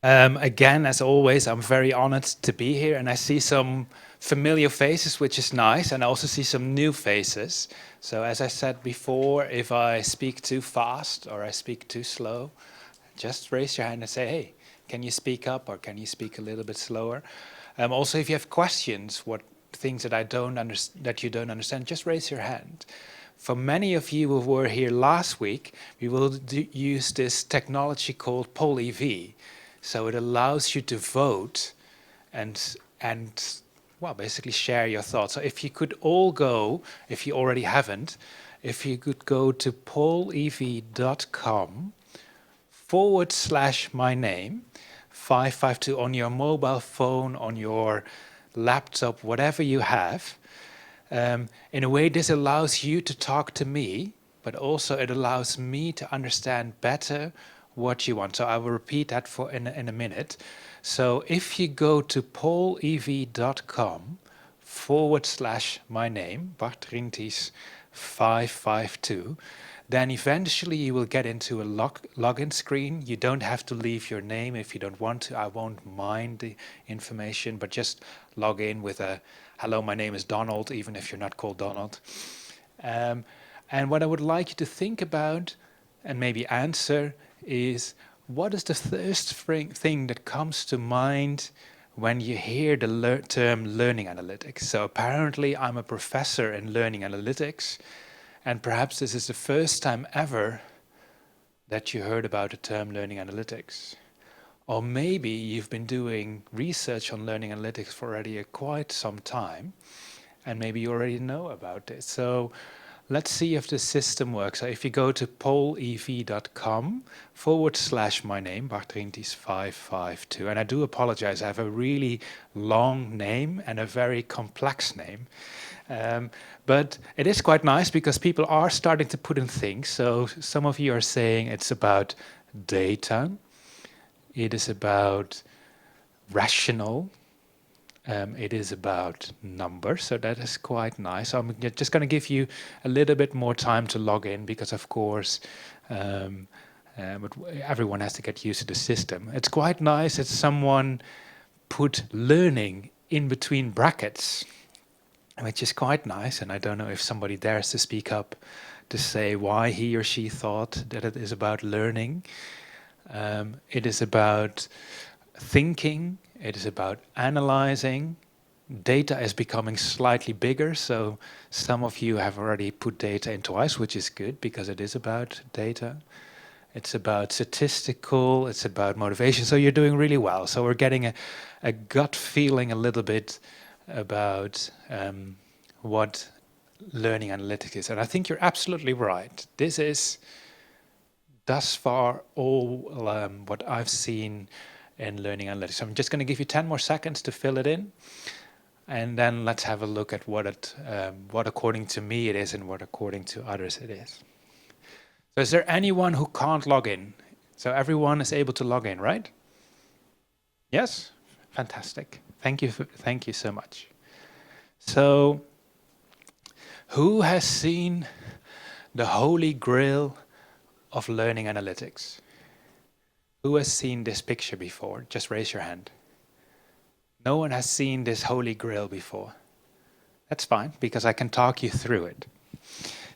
Again, as always, I'm very honored to be here, and I see some familiar faces, which is nice, and I also see some new faces. So as I said before, if I speak too fast or I speak too slow, just raise your hand and say, hey, can you speak up or can you speak a little bit slower? Also, if you have questions, what things that that you don't understand, just raise your hand. For many of you who were here last week, we will use this technology called PolyV. So it allows you to vote and well, basically share your thoughts. So if you could all go, if you already haven't, if you could go to polyv.com/my name, 552 on your mobile phone, on your laptop, whatever you have. In a way, this allows you to talk to me, but also it allows me to understand better what you want. So I will repeat that in a minute. So if you go to polyv.com/my name, Bart Rienties 552, then eventually you will get into a login screen. You don't have to leave your name if you don't want to. I won't mind the information, but just log in with a, hello, my name is Donald, even if you're not called Donald. And what I would like you to think about and maybe answer is, what is the first thing that comes to mind when you hear the term learning analytics? So apparently I'm a professor in learning analytics, and perhaps this is the first time ever that you heard about the term learning analytics. Or maybe you've been doing research on learning analytics for already quite some time, and maybe you already know about this. So let's see if the system works. So if you go to polyv.com/my name, Bart Rienties 552, and I do apologize, I have a really long name and a very complex name. But it is quite nice because people are starting to put in things. So some of you are saying it's about data, it is about rational, it is about numbers, so that is quite nice. So I'm just going to give you a little bit more time to log in because, of course, but everyone has to get used to the system. It's quite nice that someone put learning in between brackets, which is quite nice, and I don't know if somebody dares to speak up to say why he or she thought that it is about learning. It is about thinking, it is about analyzing. Data is becoming slightly bigger, so some of you have already put data into us, which is good because it is about data. It's about statistical, it's about motivation, so you're doing really well. So we're getting a gut feeling a little bit about what learning analytics is. And I think you're absolutely right. This is thus far all what I've seen in learning analytics. So I'm just going to give you 10 more seconds to fill it in. And then let's have a look at what according to me it is and what according to others it is. So is there anyone who can't log in? So everyone is able to log in, right? Yes? Fantastic. Thank you so much. So who has seen the Holy Grail of learning analytics? Who has seen this picture before? Just raise your hand. No one has seen this Holy Grail before. That's fine, because I can talk you through it.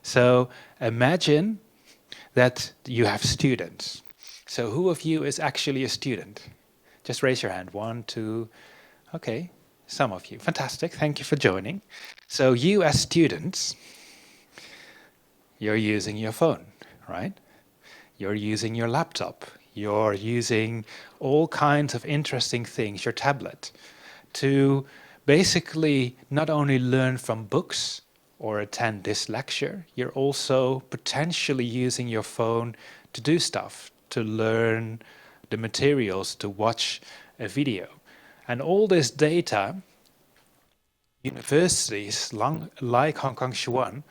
So imagine that you have students. So who of you is actually a student? Just raise your hand. 1, 2, okay, some of you. Fantastic, thank you for joining. So you as students, you're using your phone, right? You're using your laptop. You're using all kinds of interesting things, your tablet, to basically not only learn from books or attend this lecture, you're also potentially using your phone to do stuff, to learn the materials, to watch a video. And all this data, universities like Hong Kong HKSYU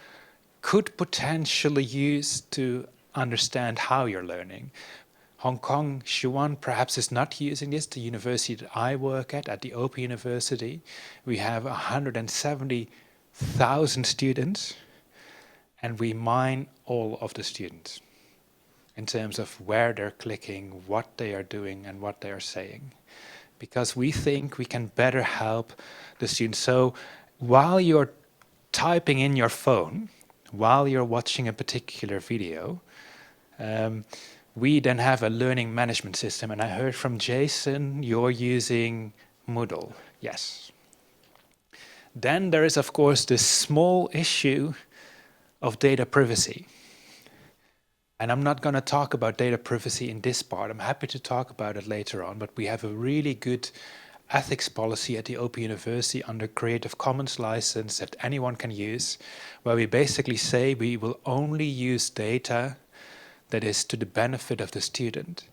could potentially use to understand how you're learning. Hong Kong HKSYU perhaps is not using this. The university that I work at the Open University, we have 170,000 students, and we mine all of the students. in terms of where they're clicking, what they are doing, and what they are saying. Because we think we can better help the students. So while you're typing in your phone, while you're watching a particular video, we then have a learning management system. And I heard from Jason, you're using Moodle. Yes. Then there is, of course, this small issue of data privacy. And I'm not going to talk about data privacy in this part. I'm happy to talk about it later on, but we have a really good ethics policy at the Open University under Creative Commons license that anyone can use, where we basically say we will only use data that is to the benefit of the student.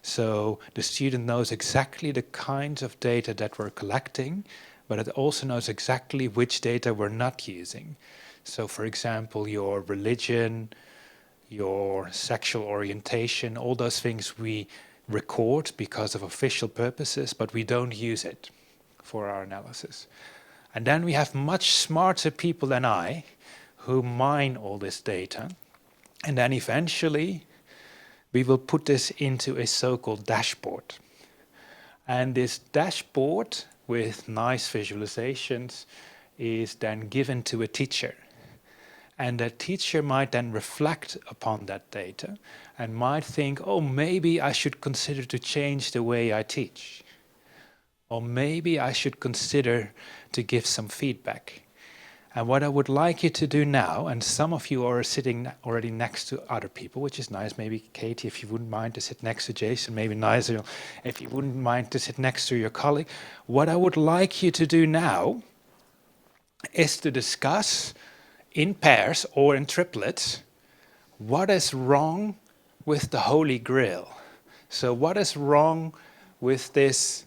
So the student knows exactly the kinds of data that we're collecting, but it also knows exactly which data we're not using. So for example, your religion, your sexual orientation, all those things we record because of official purposes, but we don't use it for our analysis. And then we have much smarter people than I who mine all this data. And then eventually we will put this into a so-called dashboard. And this dashboard with nice visualizations is then given to a teacher. And the teacher might then reflect upon that data and might think, oh, maybe I should consider to change the way I teach. Or maybe I should consider to give some feedback. And what I would like you to do now, and some of you are sitting already next to other people, which is nice. Maybe Katie, if you wouldn't mind to sit next to Jason, maybe Nigel, if you wouldn't mind to sit next to your colleague. What I would like you to do now is to discuss in pairs or in triplets what is wrong with the Holy Grail. So what is wrong with this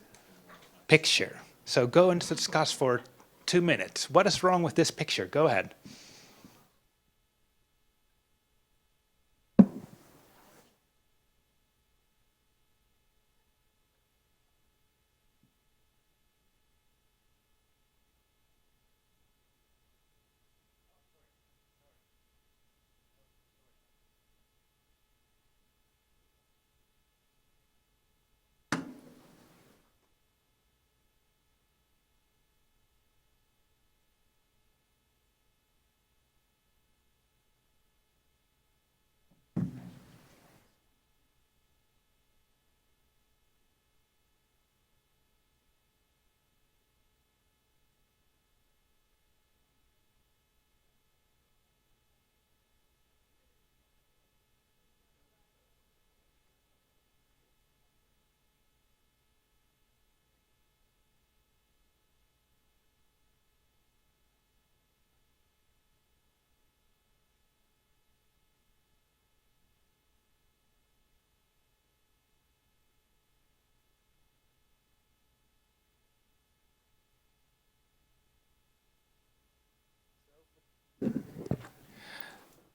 picture? So go and discuss for 2 minutes. What is wrong with this picture? Go ahead.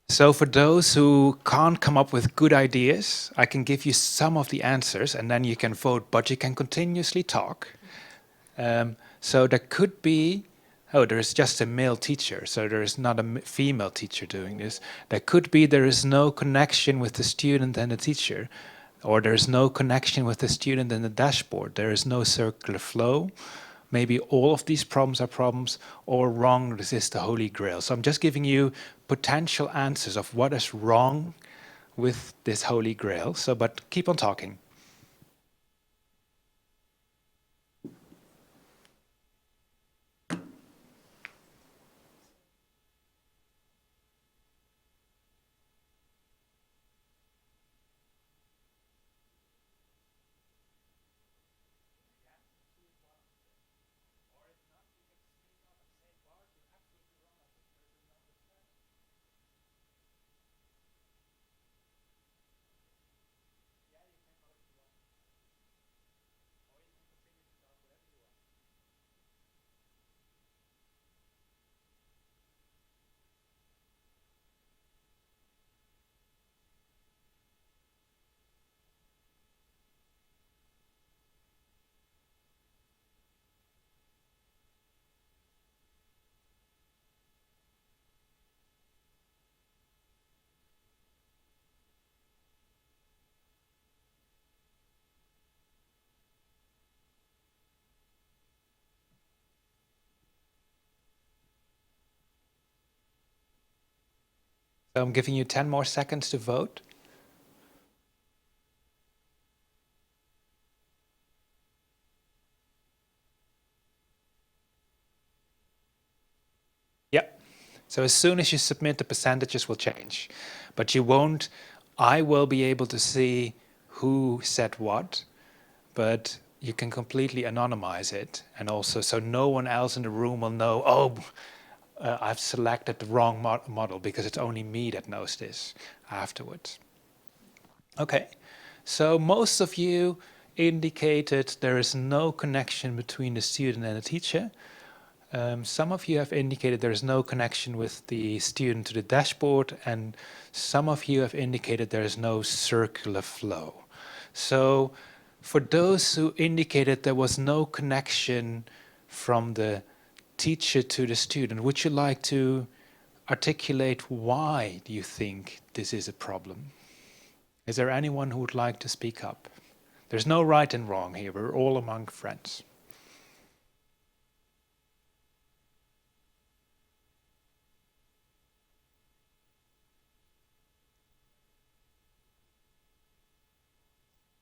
So for those who can't come up with good ideas, I can give you some of the answers and then you can vote, but you can continuously talk. So there could be, oh, there is just a male teacher, so there is not a female teacher doing this. There could be there is no connection with the student and the teacher, or there is no connection with the student and the dashboard. There is no circular flow. Maybe all of these problems are problems, or wrong, this is the Holy Grail. So I'm just giving you potential answers of what is wrong with this Holy Grail. So, but keep on talking. So I'm giving you 10 more seconds to vote. Yeah. So as soon as you submit, the percentages will change. But you won't, I will be able to see who said what, but you can completely anonymize it. And also, so no one else in the room will know, oh, I've selected the wrong model, because it's only me that knows this afterwards. Okay, so most of you indicated there is no connection between the student and the teacher. Some of you have indicated there is no connection with the student to the dashboard, and some of you have indicated there is no circular flow. So for those who indicated there was no connection from the teacher to the student, would you like to articulate why do you think this is a problem? Is there anyone who would like to speak up? There's no right and wrong here. We're all among friends.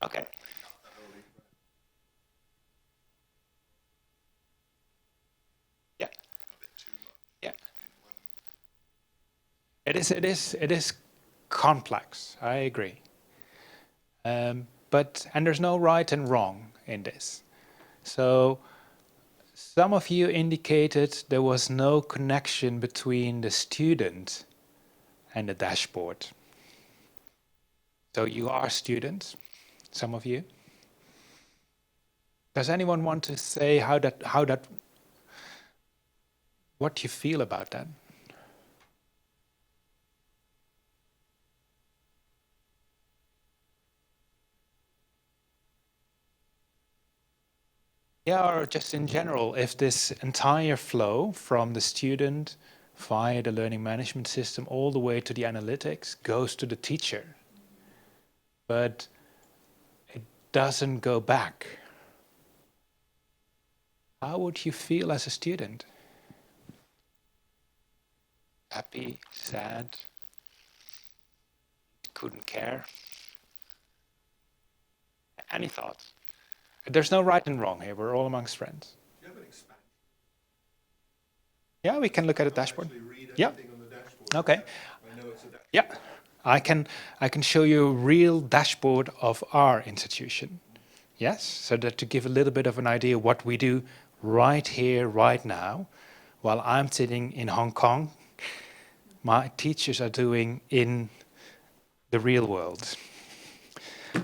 Okay. Yeah. Yeah. It is complex. I agree. But there's no right and wrong in this. So some of you indicated there was no connection between the student and the dashboard. So you are students, some of you. Does anyone want to say what you feel about that? Yeah, or just in general, if this entire flow from the student via the learning management system all the way to the analytics goes to the teacher, but it doesn't go back, how would you feel as a student? Happy, sad, couldn't care? Any thoughts? There's no right and wrong here. We're all amongst friends. Do you have an expansion? Yeah, we can look at a dashboard. Yeah. On the dashboard. Okay. I know it's a dashboard. Yeah. I can show you a real dashboard of our institution. Yes, so that to give a little bit of an idea what we do right here, right now, while I'm sitting in Hong Kong, my teachers are doing in the real world.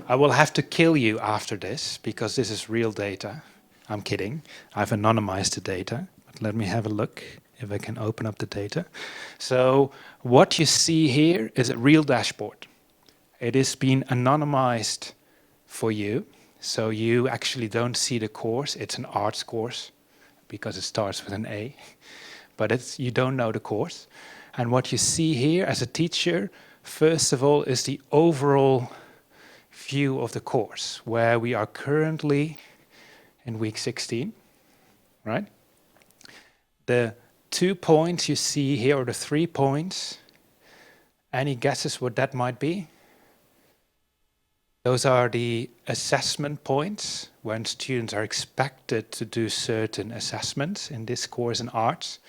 I will have to kill you after this, because this is real data. I'm kidding. I've anonymized the data. But let me have a look if I can open up the data. So what you see here is a real dashboard. It is being anonymized for you. So you actually don't see the course. It's an arts course because it starts with an A. But you don't know the course. And what you see here as a teacher, first of all, is the overall view of the course, where we are currently in week 16, right? The 2 points you see here, or the 3 points, any guesses what that might be? Those are the assessment points when students are expected to do certain assessments in this course in arts.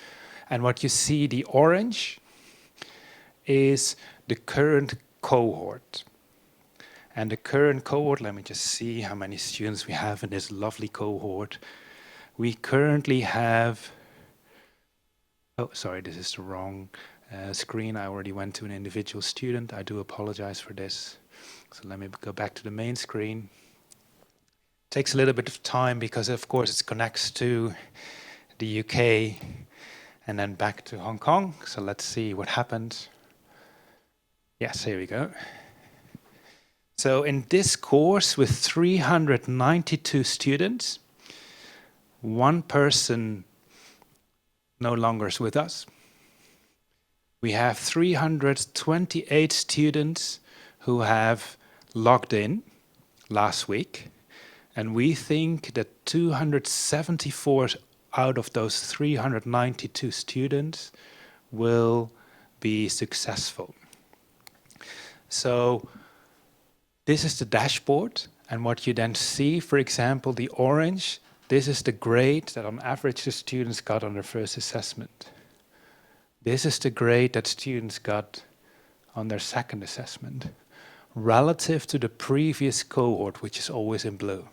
And what you see, the orange, is the current cohort. And the current cohort, let me just see how many students we have in this lovely cohort. We currently have, oh, sorry, this is the wrong screen. I already went to an individual student. I do apologize for this. So let me go back to the main screen. It takes a little bit of time because, of course, it connects to the UK and then back to Hong Kong. So let's see what happens. Yes, here we go. So in this course with 392 students, one person no longer is with us. We have 328 students who have logged in last week, and we think that 274 out of those 392 students will be successful. So this is the dashboard, and what you then see, for example, the orange, this is the grade that on average the students got on their first assessment. This is the grade that students got on their second assessment, relative to the previous cohort, which is always in blue.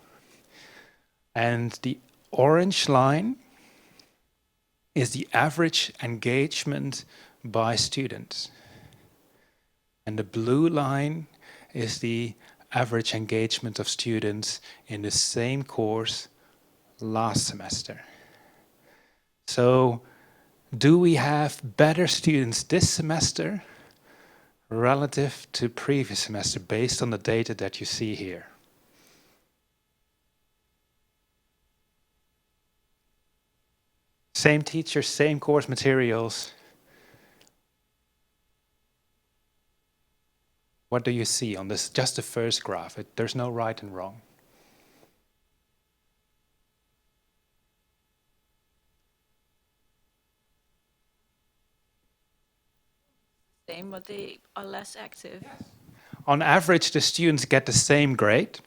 And the orange line is the average engagement by students. And the blue line is the average engagement of students in the same course last semester. So, do we have better students this semester relative to previous semester based on the data that you see here? Same teacher, same course materials. What do you see on this? Just the first graph. There's no right and wrong. Same, but they are less active. Yes. On average, the students get the same grade,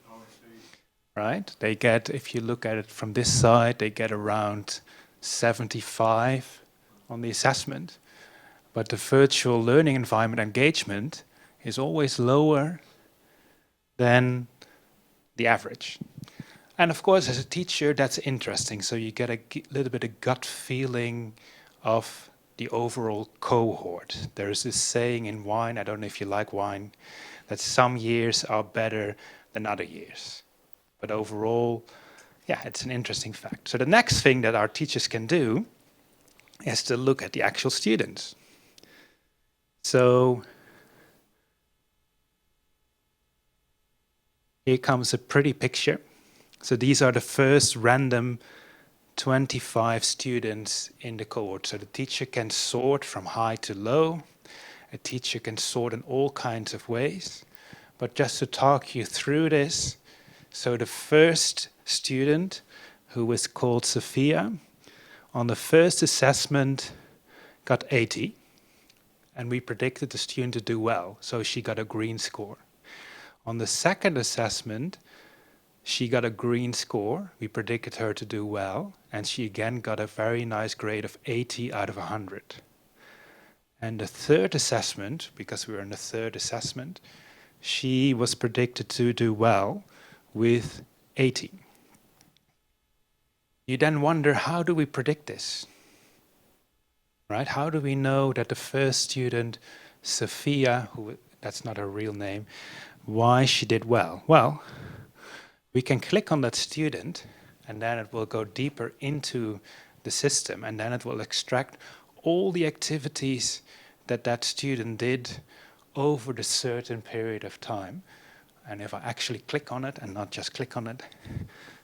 right? They get, if you look at it from this side, they get around 75 on the assessment. But the virtual learning environment engagement is always lower than the average. And of course, as a teacher, that's interesting. So you get a little bit of gut feeling of the overall cohort. There's this saying in wine, I don't know if you like wine, that some years are better than other years. But overall, yeah, it's an interesting fact. So the next thing that our teachers can do is to look at the actual students. So here comes a pretty picture. So these are the first random 25 students in the cohort. So the teacher can sort from high to low. A teacher can sort in all kinds of ways. But just to talk you through this, so the first student, who was called Sophia, on the first assessment got 80. And we predicted the student to do well, so she got a green score. On the second assessment, she got a green score. We predicted her to do well, and she again got a very nice grade of 80 out of 100. And the third assessment, because we were in the third assessment, she was predicted to do well with 80. You then wonder, how do we predict this? Right? How do we know that the first student, Sophia, who that's not her real name, why she did well? Well, we can click on that student, and then it will go deeper into the system, and then it will extract all the activities that that student did over the certain period of time. And if I actually click on it and not just click on it,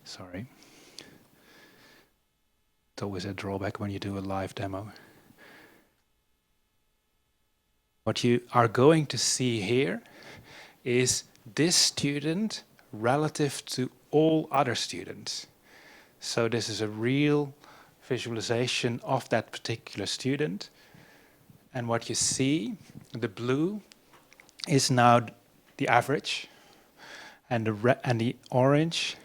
sorry. It's always a drawback when you do a live demo. What you are going to see here is this student relative to all other students. So this is a real visualization of that particular student. And what you see, the blue is now the average, and the orange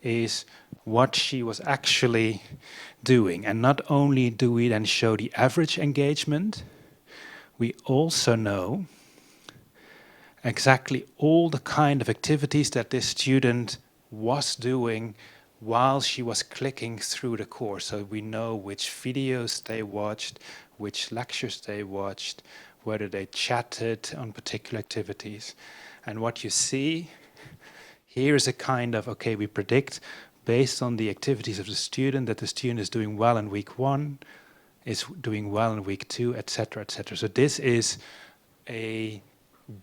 is what she was actually doing. And not only do we then show the average engagement, we also know exactly all the kind of activities that this student was doing while she was clicking through the course. So we know which videos they watched, which lectures they watched, whether they chatted on particular activities. And what you see here is a kind of, okay, we predict based on the activities of the student that the student is doing well in week 1, is doing well in week 2, etc., etc. So this is a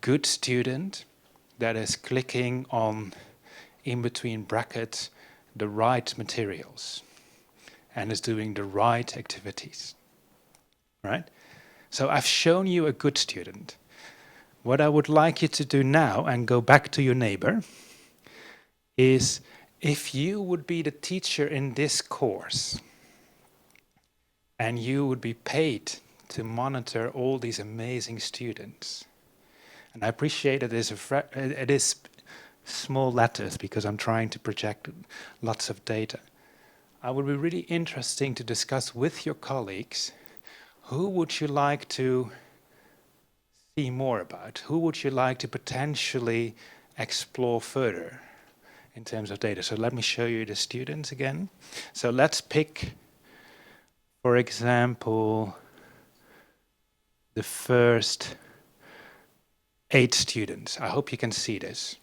good student that is clicking on, in between brackets, the right materials and is doing the right activities, right? So I've shown you a good student. What I would like you to do now, and go back to your neighbor, is if you would be the teacher in this course and you would be paid to monitor all these amazing students, And I appreciate it is small letters because I'm trying to project lots of data. I would be really interesting to discuss with your colleagues, who would you like to see more about? Who would you like to potentially explore further in terms of data? So let me show you the students again. So let's pick, for example, the first 8 students. I hope you can see this.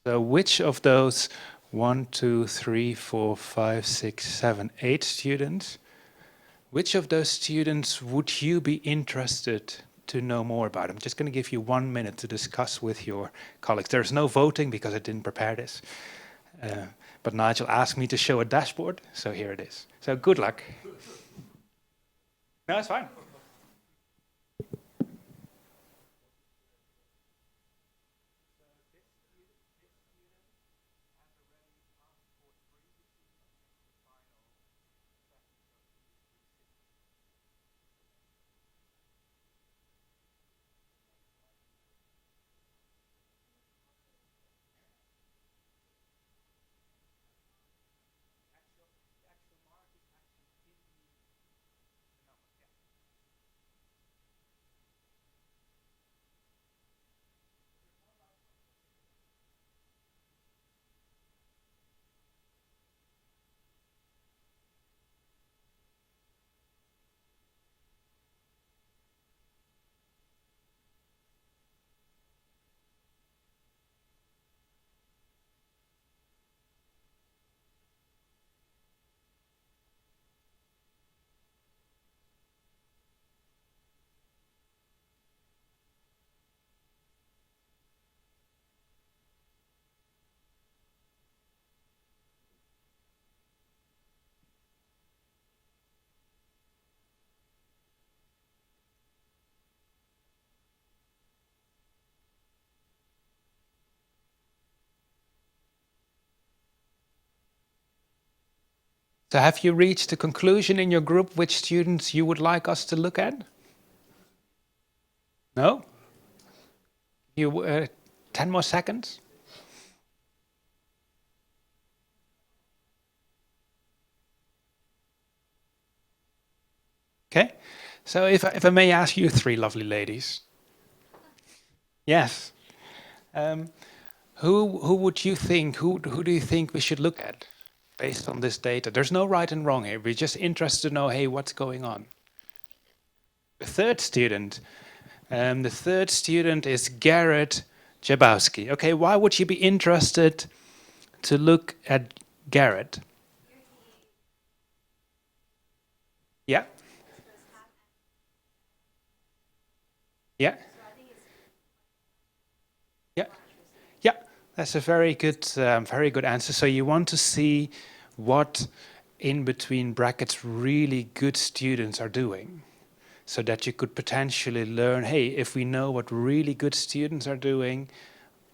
So which of those 1, 2, 3, 4, 5, 6, 7, 8 students, which of those students would you be interested to know more about? I'm just going to give you 1 minute to discuss with your colleagues. There's no voting because I didn't prepare this. But Nigel asked me to show a dashboard, so here it is. So good luck. No, it's fine. So have you reached a conclusion in your group which students you would like us to look at? No? 10 more seconds? Okay. So if I may ask you 3 lovely ladies. Yes. Who would you think, who do you think we should look at based on this data? There's no right and wrong here. We're just interested to know, hey, what's going on? The third student. The third student is Garrett Jabowski. Okay, why would you be interested to look at Garrett? Yeah? Yeah? Yeah? Yeah, that's a very good answer. So you want to see what, in between brackets, really good students are doing, so that you could potentially learn, hey, if we know what really good students are doing,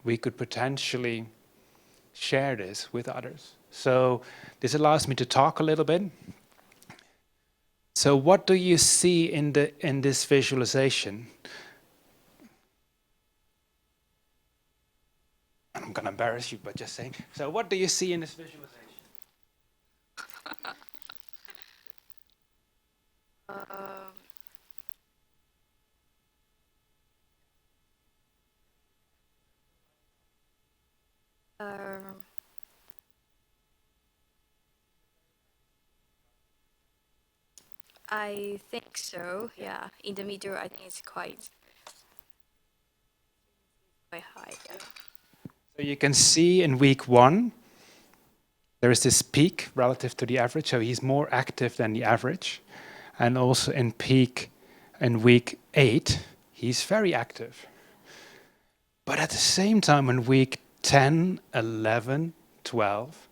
we could potentially share this with others. So this allows me to talk a little bit. So what do you see in this visualization? I'm going to embarrass you by just saying. So what do you see in this visualization? I think so. Yeah, in the meter, I think it's quite high. Yeah. So you can see in week 1, there is this peak relative to the average. So he's more active than the average. And also in peak in week 8, he's very active. But at the same time, in week 10, 11, 12,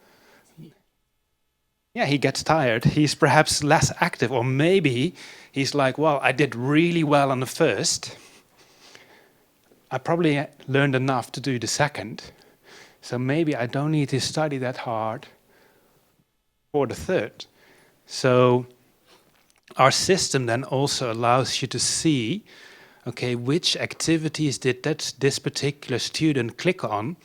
yeah, he gets tired. He's perhaps less active. Or maybe he's like, well, I did really well on the first. I probably learned enough to do the second. So maybe I don't need to study that hard for the third. So our system then also allows you to see okay, which activities did this particular student click on?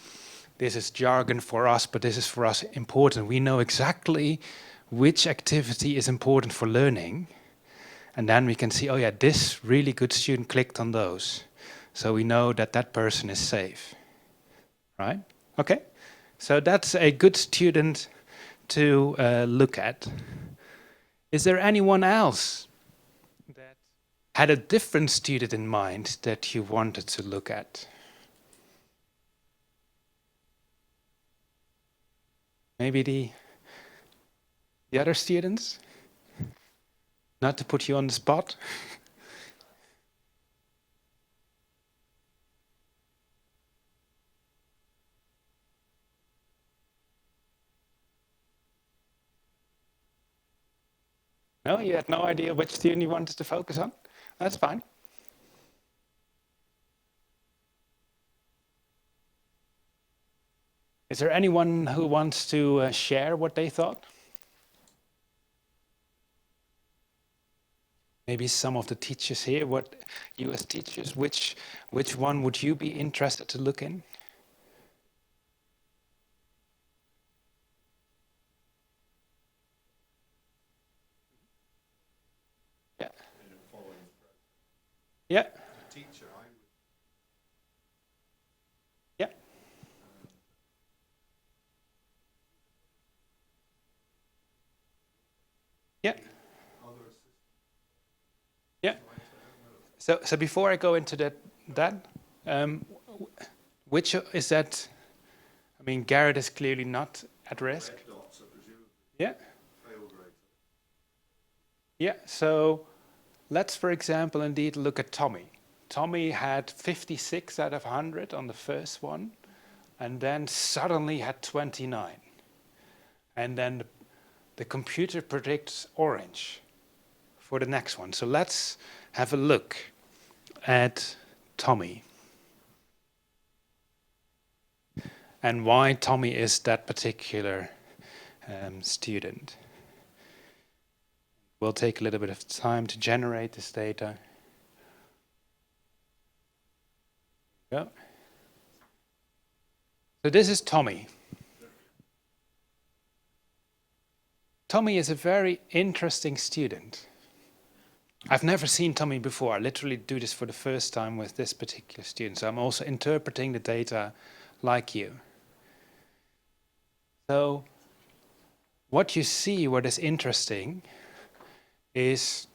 This is jargon for us, but this is for us important. We know exactly which activity is important for learning. And then we can see, oh yeah, this really good student clicked on those. So we know that that person is safe, right? Okay, so that's a good student to look at. Is there anyone else that had a different student in mind that you wanted to look at? Maybe the other students? Not to put you on the spot. No, you had no idea which student you wanted to focus on? That's fine. Is there anyone who wants to share what they thought? Maybe some of the teachers here, what you as teachers, which one would you be interested to look in? Yeah. Yeah. Teacher, I would. Yeah. Yeah. Yeah. So before I go into that, which is that? I mean, Garrett is clearly not at risk. Red dots are presumably Yeah. fail grades. Yeah. So let's, for example, indeed look at Tommy. Tommy had 56 out of 100 on the first one, and then suddenly had 29. And then the computer predicts orange for the next one. So let's have a look at Tommy and why Tommy is that particular student. We'll take a little bit of time to generate this data. Go. So this is Tommy. Tommy is a very interesting student. I've never seen Tommy before. I literally do this for the first time with this particular student. So I'm also interpreting the data like you. So what you see, what is interesting, is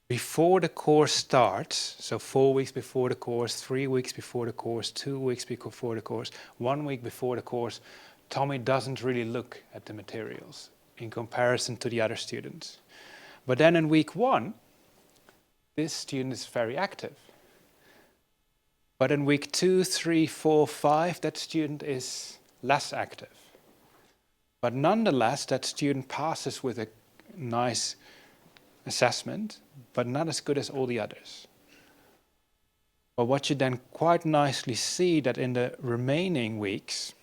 before the course starts, so 4 weeks before the course, 3 weeks before the course, 2 weeks before the course, 1 week before the course, Tommy doesn't really look at the materials in comparison to the other students. But then in week 1, this student is very active. But in week 2, 3, 4, 5, that student is less active. But nonetheless, that student passes with a nice assessment, but not as good as all the others. But what you then quite nicely see that in the remaining weeks,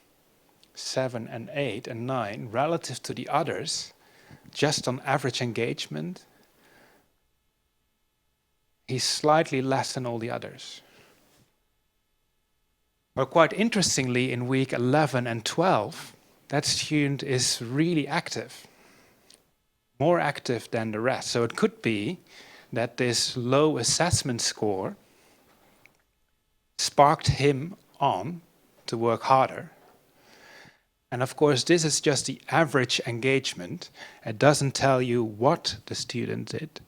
7 and 8 and 9, relative to the others, just on average engagement, he's slightly less than all the others. But quite interestingly, in week 11 and 12, that student is really active, more active than the rest. So it could be that this low assessment score sparked him on to work harder. And of course, this is just the average engagement. It doesn't tell you what the student did.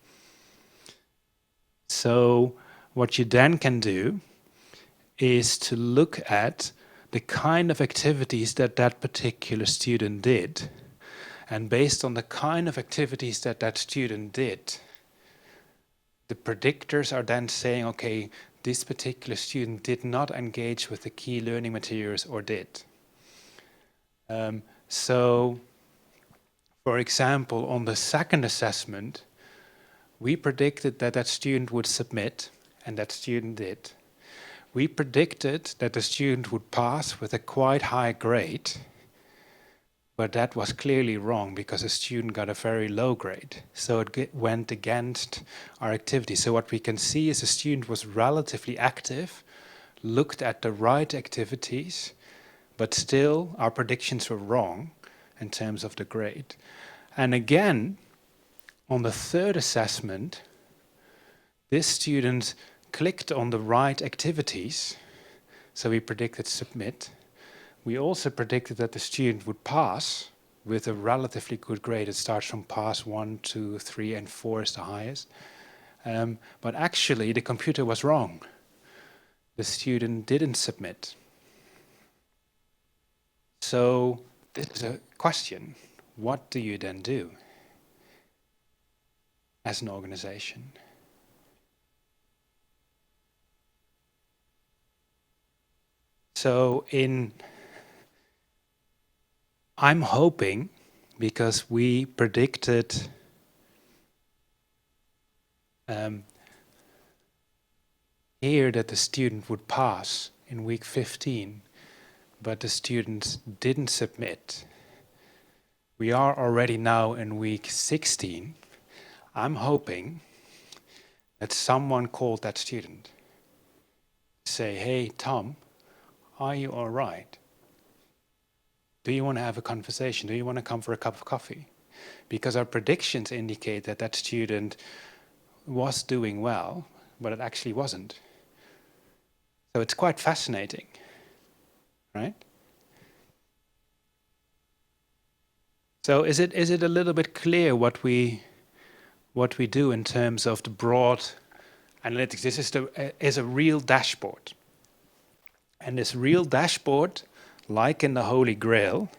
So what you then can do is to look at the kind of activities that that particular student did. And based on the kind of activities that that student did, the predictors are then saying, okay, this particular student did not engage with the key learning materials or did. So, for example, on the second assessment, we predicted that that student would submit, and that student did. We predicted that the student would pass with a quite high grade, But that was clearly wrong because a student got a very low grade. So it went against our activity. So what we can see is a student was relatively active, looked at the right activities, but still our predictions were wrong in terms of the grade. And again, on the third assessment, this student clicked on the right activities, so we predicted submit. We also predicted that the student would pass with a relatively good grade. It starts from pass 1, 2, 3, and 4 is the highest. But actually, the computer was wrong. The student didn't submit. So this is a question. What do you then do as an organization? So I'm hoping, because we predicted here that the student would pass in week 15, but the students didn't submit. We are already now in week 16. I'm hoping that someone called that student. Say, hey, Tom, are you all right? Do you want to have a conversation? Do you want to come for a cup of coffee? Because our predictions indicate that that student was doing well, but it actually wasn't. So it's quite fascinating, right? So is it a little bit clear what we do in terms of the broad analytics? This is a real dashboard. And this real dashboard, like in the Holy Grail,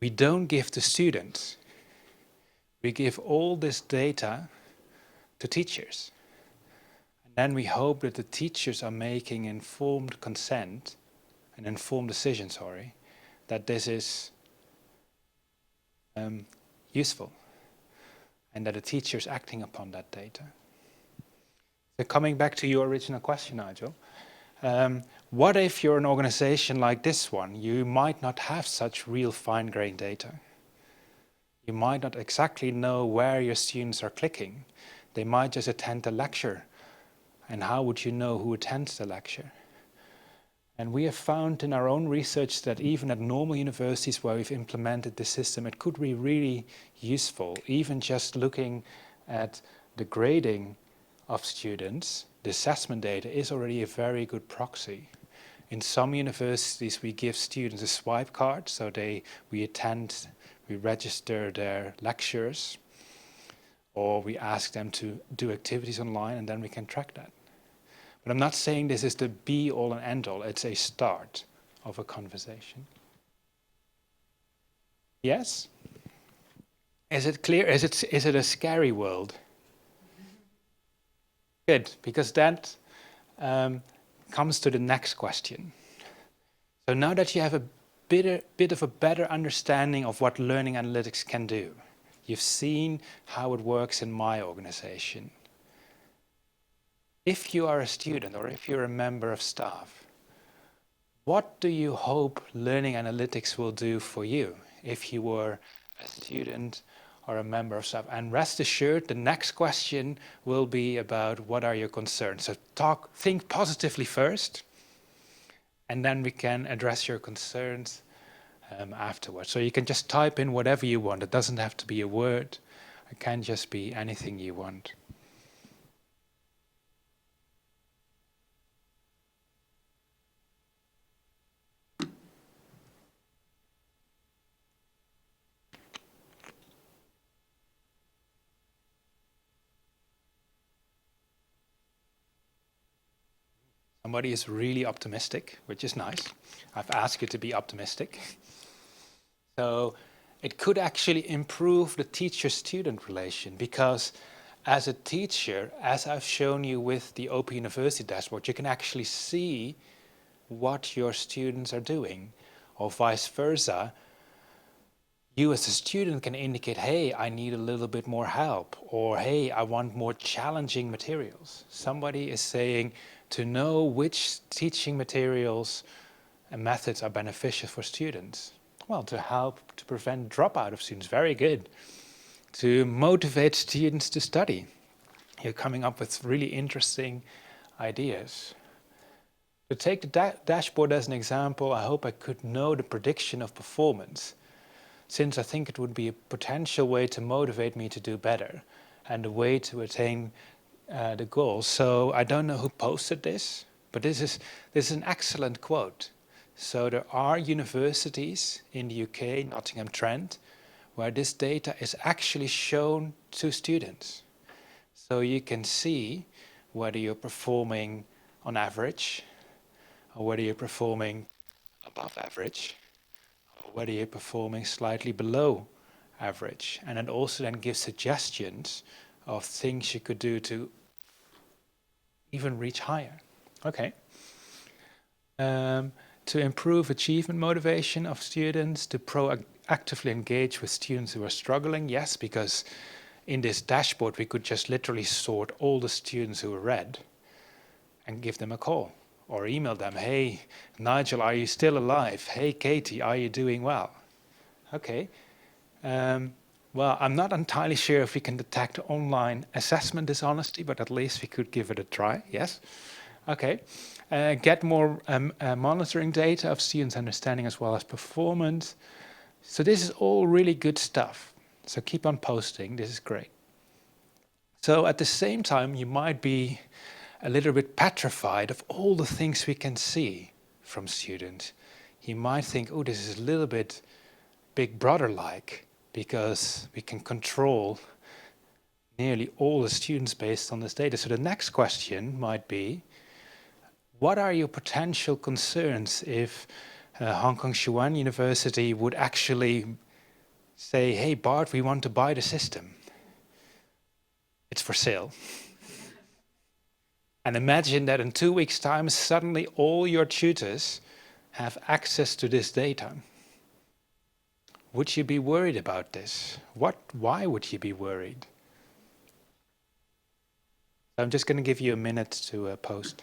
we don't give to students. We give all this data to teachers. And then we hope that the teachers are making informed consent, an informed decision, that this is useful and that the teacher is acting upon that data. So coming back to your original question, Nigel, what if you're an organization like this one? You might not have such real fine-grained data. You might not exactly know where your students are clicking. They might just attend a lecture. And how would you know who attends the lecture? And we have found in our own research that even at normal universities where we've implemented this system, it could be really useful. Even just looking at the grading of students, the assessment data is already a very good proxy. In some universities, we give students a swipe card, so we register their lectures, or we ask them to do activities online, and then we can track that. But I'm not saying this is the be-all and end-all. It's a start of a conversation. Yes? Is it clear? Is it a scary world? Good, because that comes to the next question. So now that you have a bit of a better understanding of what learning analytics can do, you've seen how it works in my organization. If you are a student or if you're a member of staff, what do you hope learning analytics will do for you if you were a student or a member of staff? And rest assured, the next question will be about what are your concerns. So think positively first, and then we can address your concerns afterwards. So you can just type in whatever you want. It doesn't have to be a word. It can just be anything you want. Somebody is really optimistic, which is nice. I've asked you to be optimistic. So it could actually improve the teacher-student relation, because as a teacher, as I've shown you with the Open University dashboard, you can actually see what your students are doing, or vice versa. You as a student can indicate, hey, I need a little bit more help, or hey, I want more challenging materials. Somebody is saying, to know which teaching materials methods are beneficial for students? Well, to help to prevent dropout of students, very good. To motivate students to study. You're coming up with really interesting ideas. To take the dashboard as an example, I hope I could know the prediction of performance, since I think it would be a potential way to motivate me to do better and a way to attain the goals. So I don't know who posted this, but this is an excellent quote. So there are universities in the UK, Nottingham Trent, where this data is actually shown to students. So you can see whether you're performing on average, or whether you're performing above average, or whether you're performing slightly below average. And it also then gives suggestions of things you could do to even reach higher. Okay. To improve achievement motivation of students, to proactively engage with students who are struggling, yes, because in this dashboard we could just literally sort all the students who are red and give them a call or email them, hey, Nigel, are you still alive? Hey, Katie, are you doing well? Okay. Well, I'm not entirely sure if we can detect online assessment dishonesty, but at least we could give it a try, yes? Okay. Get more monitoring data of students' understanding as well as performance. So this is all really good stuff. So keep on posting, this is great. So at the same time, you might be a little bit petrified of all the things we can see from students. You might think, oh, this is a little bit Big Brother-like, because we can control nearly all the students based on this data. So the next question might be, what are your potential concerns if Hong Kong Xuan University would actually say, hey, Bart, we want to buy the system. It's for sale. And imagine that in 2 weeks' time, suddenly all your tutors have access to this data. Would you be worried about this? Why would you be worried? I'm just going to give you a minute to post.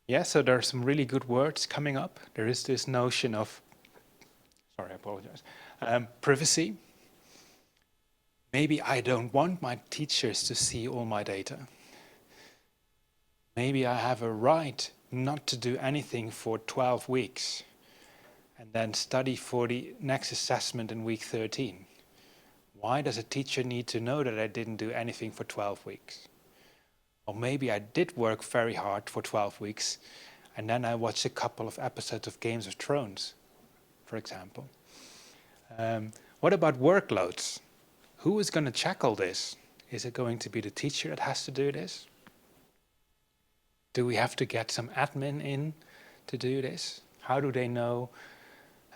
Yeah, so there are some really good words coming up. There is this notion of, sorry, I apologize, privacy. Maybe I don't want my teachers to see all my data. Maybe I have a right not to do anything for 12 weeks and then study for the next assessment in week 13. Why does a teacher need to know that I didn't do anything for 12 weeks? Or maybe I did work very hard for 12 weeks and then I watched a couple of episodes of Games of Thrones, for example. What about workloads? Who is going to check all this? Is it going to be the teacher that has to do this? Do we have to get some admin in to do this? How do they know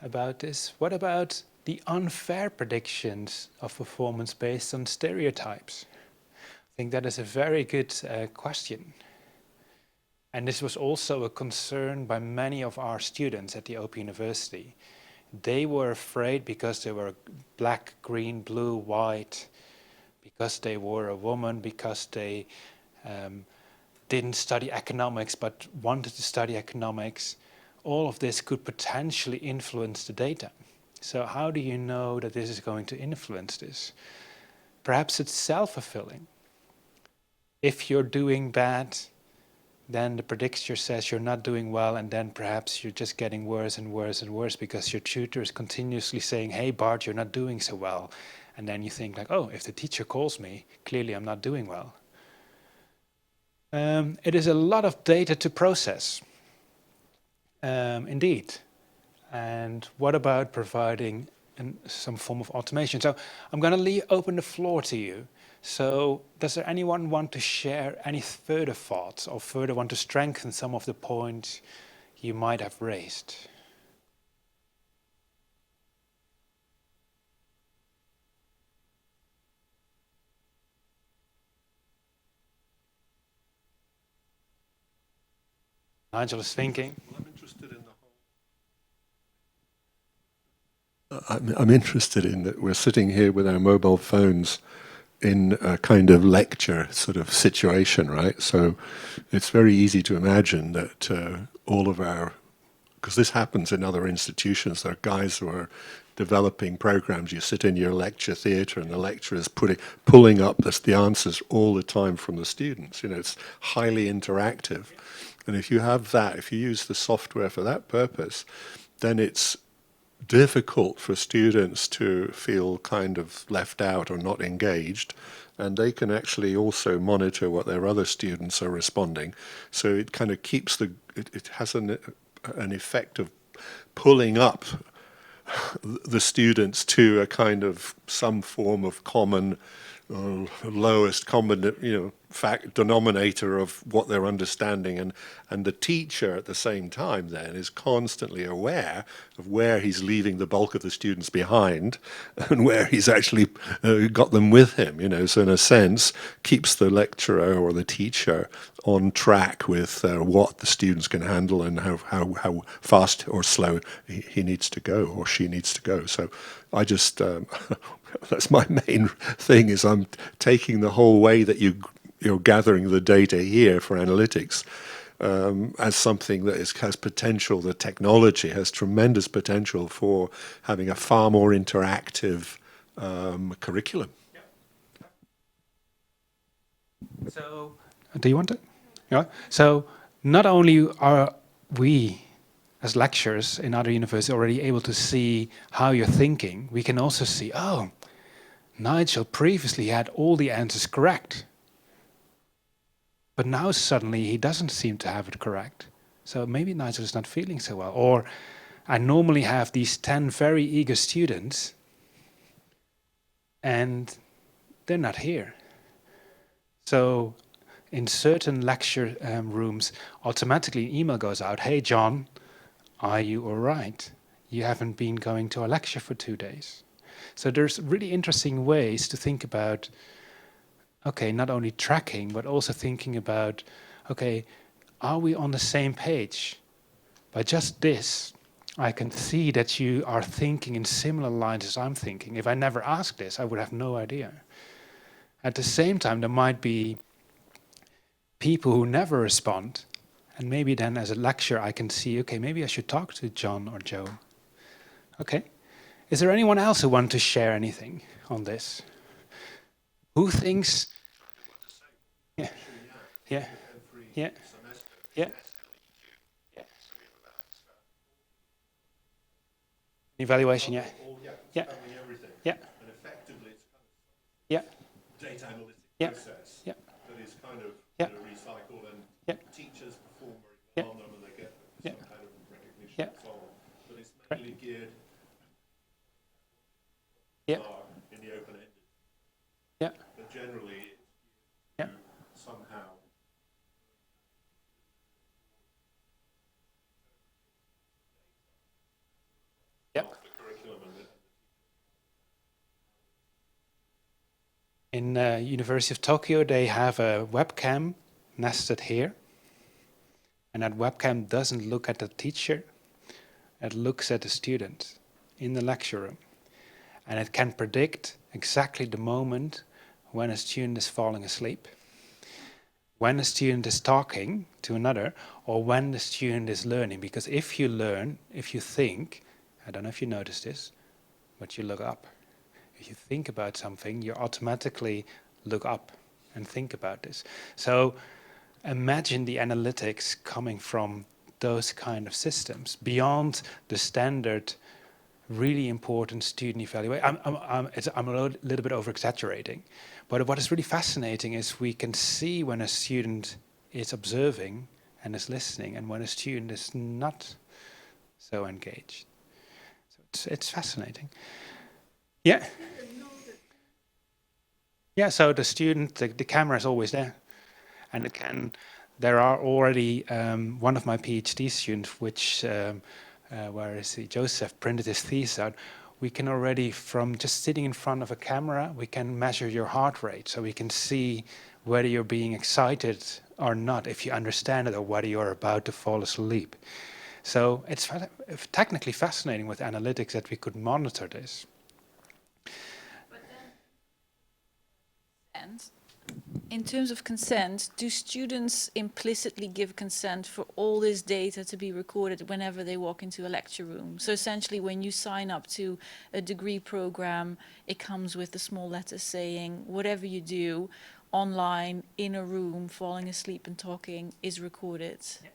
about this? What about the unfair predictions of performance based on stereotypes? I think that is a very good question. And this was also a concern by many of our students at the Open University. They were afraid because they were black, green, blue, white, because they were a woman, because they didn't study economics but wanted to study economics. All of this could potentially influence the data. So how do you know that this is going to influence this? Perhaps it's self-fulfilling. If you're doing bad, then the predictor says you're not doing well, and then perhaps you're just getting worse and worse and worse because your tutor is continuously saying, hey, Bart, you're not doing so well. And then you think like, oh, if the teacher calls me, clearly I'm not doing well. It is a lot of data to process, indeed. And what about providing some form of automation? So I'm going to open the floor to you. So does there anyone want to share any further thoughts or further want to strengthen some of the points you might have raised? Nigel is thinking. Well, I'm interested in the I'm interested in that we're sitting here with our mobile phones in a kind of lecture sort of situation, right? So it's very easy to imagine that all of our, because this happens in other institutions, there are guys who are developing programs. You sit in your lecture theatre and the lecturer is pulling up the answers all the time from the students. You know, it's highly interactive. And if you have that, if you use the software for that purpose, then it's difficult for students to feel kind of left out or not engaged, and they can actually also monitor what their other students are responding. So it kind of keeps it has an effect of pulling up the students to a kind of some form of common lowest common denominator of what they're understanding, and the teacher at the same time then is constantly aware of where he's leaving the bulk of the students behind and where he's actually got them with him, so in a sense keeps the lecturer or the teacher on track with what the students can handle and how fast or slow he needs to go or she needs to go. So I just that's my main thing, is I'm taking the whole way that you're gathering the data here for analytics as something that has potential. The technology has tremendous potential for having a far more interactive curriculum. So, do you want it? Yeah. So, not only are we as lecturers in other universities already able to see how you're thinking, we can also see, oh, Nigel previously had all the answers correct, but now suddenly he doesn't seem to have it correct. So maybe Nigel is not feeling so well. Or I normally have these 10 very eager students and they're not here. So in certain lecture rooms, automatically an email goes out, hey John, are you all right? You haven't been going to a lecture for 2 days. So there's really interesting ways to think about, okay, not only tracking, but also thinking about, okay, are we on the same page? By just this, I can see that you are thinking in similar lines as I'm thinking. If I never asked this, I would have no idea. At the same time, there might be people who never respond, and maybe then as a lecturer I can see, okay, maybe I should talk to John or Joe. Okay. Is there anyone else who wants to share anything on this? Who thinks? Yeah. Yeah. Yeah. Yeah. Yeah. Evaluation, yeah. Yeah. everything. Yeah. And effectively, it's kind of Yeah. data analytic Yeah. process Yeah. that is kind of Yeah. recycled, and Yeah. teachers perform very Yeah. well on them, and they get Yeah. some kind of recognition Yeah. and so on. But it's Correct. mainly geared Yeah. in the open-ended. Yeah. But generally, Yeah. somehow Yeah. the curriculum and the In University of Tokyo, they have a webcam nested here, and that webcam doesn't look at the teacher; it looks at the student in the lecture room, and it can predict exactly the moment when a student is falling asleep, when a student is talking to another, or when the student is learning. Because if you learn, if you think, I don't know if you notice this, but you look up. If you think about something, you automatically look up and think about this. So imagine the analytics coming from those kind of systems beyond the standard, really important student evaluation. I'm a little bit over exaggerating, but what is really fascinating is we can see when a student is observing and is listening, and when a student is not so engaged. So it's fascinating. Yeah. Yeah, so the student, the camera is always there. And there are already one of my PhD students, which, where is he? Joseph printed his thesis out. We can already, from just sitting in front of a camera, we can measure your heart rate. So we can see whether you're being excited or not, if you understand it, or whether you're about to fall asleep. So it's technically fascinating with analytics that we could monitor this. And in terms of consent, do students implicitly give consent for all this data to be recorded whenever they walk into a lecture room? So essentially, when you sign up to a degree program, it comes with a small letter saying whatever you do online, in a room, falling asleep and talking is recorded. Yeah.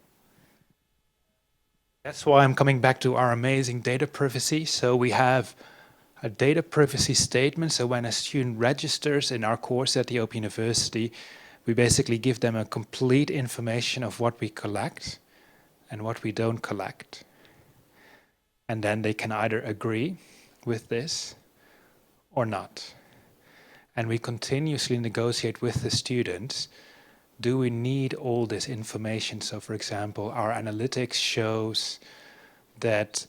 That's why I'm coming back to our amazing data privacy. So we have a data privacy statement. So when a student registers in our course at the Open University, we basically give them a complete information of what we collect and what we don't collect. And then they can either agree with this or not. And we continuously negotiate with the students, do we need all this information? So for example, our analytics shows that,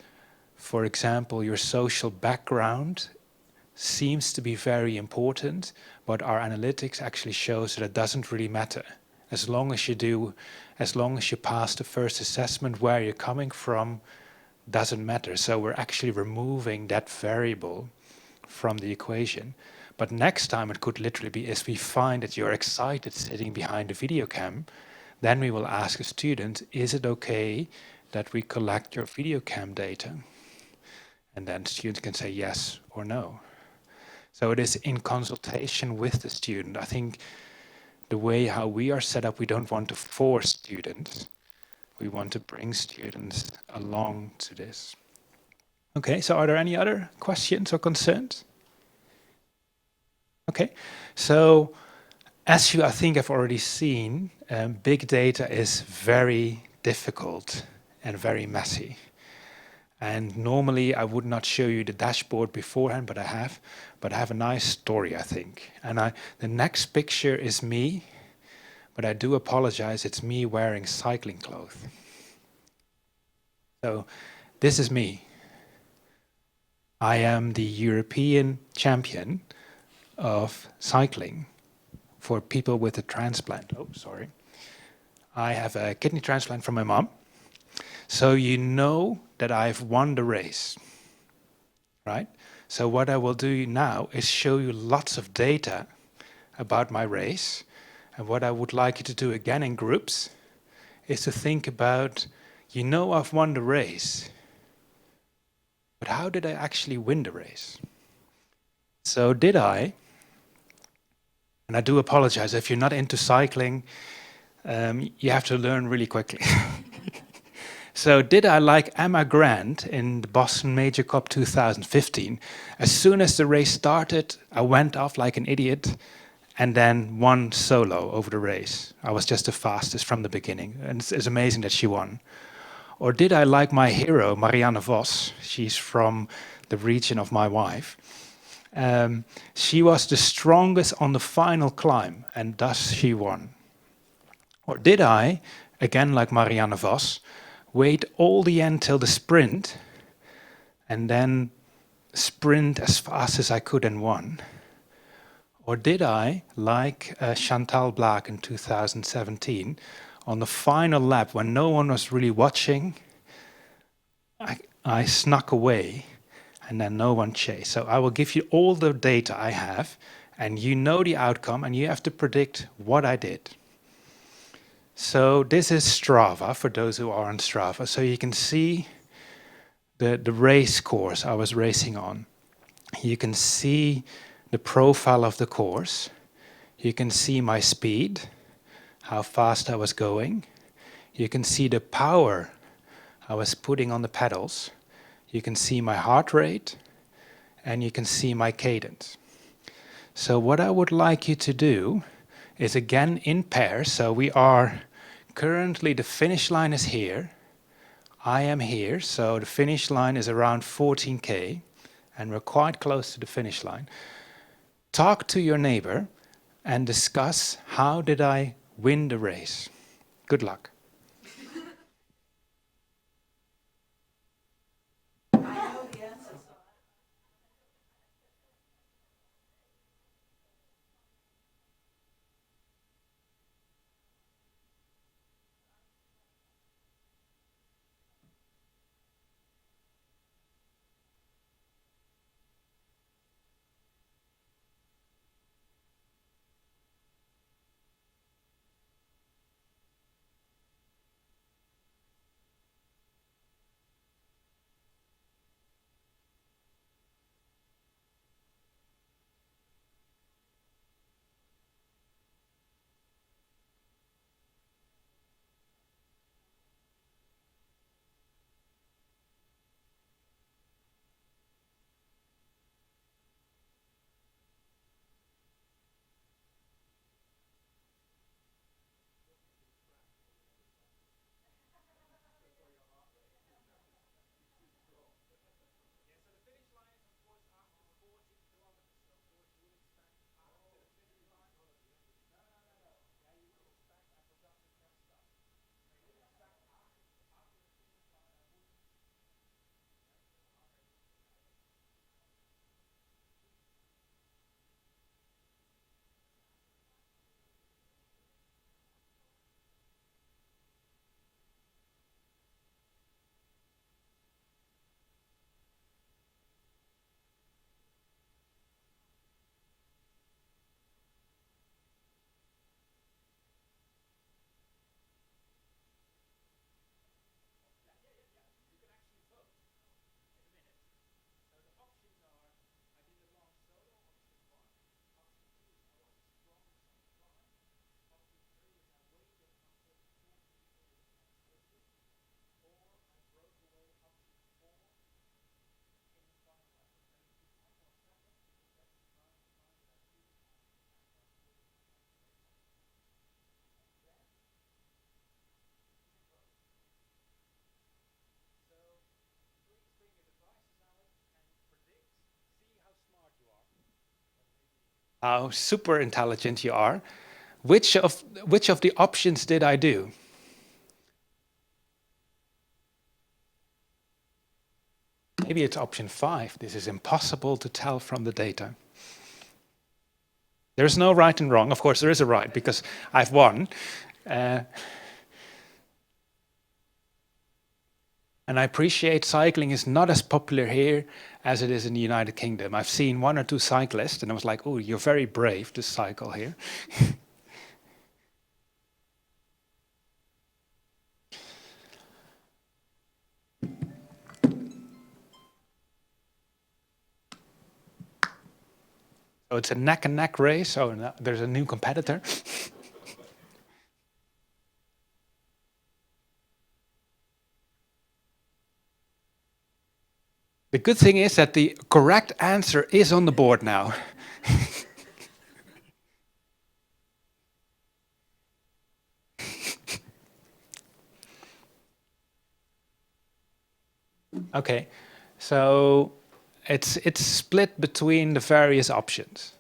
for example, your social background seems to be very important, but our analytics actually shows that it doesn't really matter. As long as you pass the first assessment, where you're coming from doesn't matter. So we're actually removing that variable from the equation. But next time it could literally be, if we find that you're excited sitting behind a video cam, then we will ask a student, is it okay that we collect your video cam data? And then students can say yes or no. So it is in consultation with the student. I think the way how we are set up, we don't want to force students. We want to bring students along to this. Okay, so are there any other questions or concerns? Okay, so as you, I think, have already seen, big data is very difficult and very messy. And normally I would not show you the dashboard beforehand, but I have a nice story, I think. And the next picture is me, but I do apologize, it's me wearing cycling clothes. So this is me. I am the European champion of cycling for people with a transplant. Oh, sorry. I have a kidney transplant from my mom. So you know that I've won the race, right? So what I will do now is show you lots of data about my race. And what I would like you to do again in groups is to think about, you know I've won the race, but how did I actually win the race? So did I, and I do apologize, if you're not into cycling, you have to learn really quickly. So did I, like Emma Grant in the Boston Major Cup 2015, as soon as the race started, I went off like an idiot and then won solo over the race. I was just the fastest from the beginning, and it's amazing that she won. Or did I, like my hero, Marianne Vos, she's from the region of my wife, she was the strongest on the final climb, and thus she won. Or did I, again like Marianne Vos, wait all the end till the sprint, and then sprint as fast as I could and won? Or did I, like Chantal Blaak in 2017, on the final lap, when no one was really watching, I snuck away, and then no one chased. So I will give you all the data I have, and you know the outcome, and you have to predict what I did. So this is Strava, for those who are on Strava. So you can see the race course I was racing on. You can see the profile of the course. You can see my speed, how fast I was going. You can see the power I was putting on the pedals. You can see my heart rate, and you can see my cadence. So what I would like you to do is, again in pairs. So we are currently, the finish line is here. I am here, so the finish line is around 14K, and we're quite close to the finish line. Talk to your neighbor and discuss how did I win the race. Good luck. How super intelligent you are. Which of the options did I do? Maybe it's option 5. This is impossible to tell from the data. There's no right and wrong. Of course, there is a right because I've won. And I appreciate cycling is not as popular here as it is in the United Kingdom. I've seen 1 or 2 cyclists and I was like, oh, you're very brave to cycle here. So it's a neck and neck race. Oh, no, there's a new competitor. The good thing is that the correct answer is on the board now. Okay, so it's split between the various options.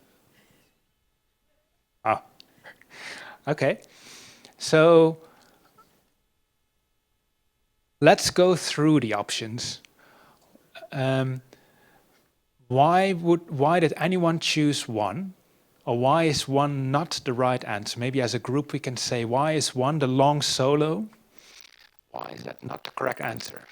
Ah, okay. So let's go through the options. Why did anyone choose 1? Or why is 1 not the right answer? Maybe as a group we can say, why is 1 the long solo? Why is that not the correct answer?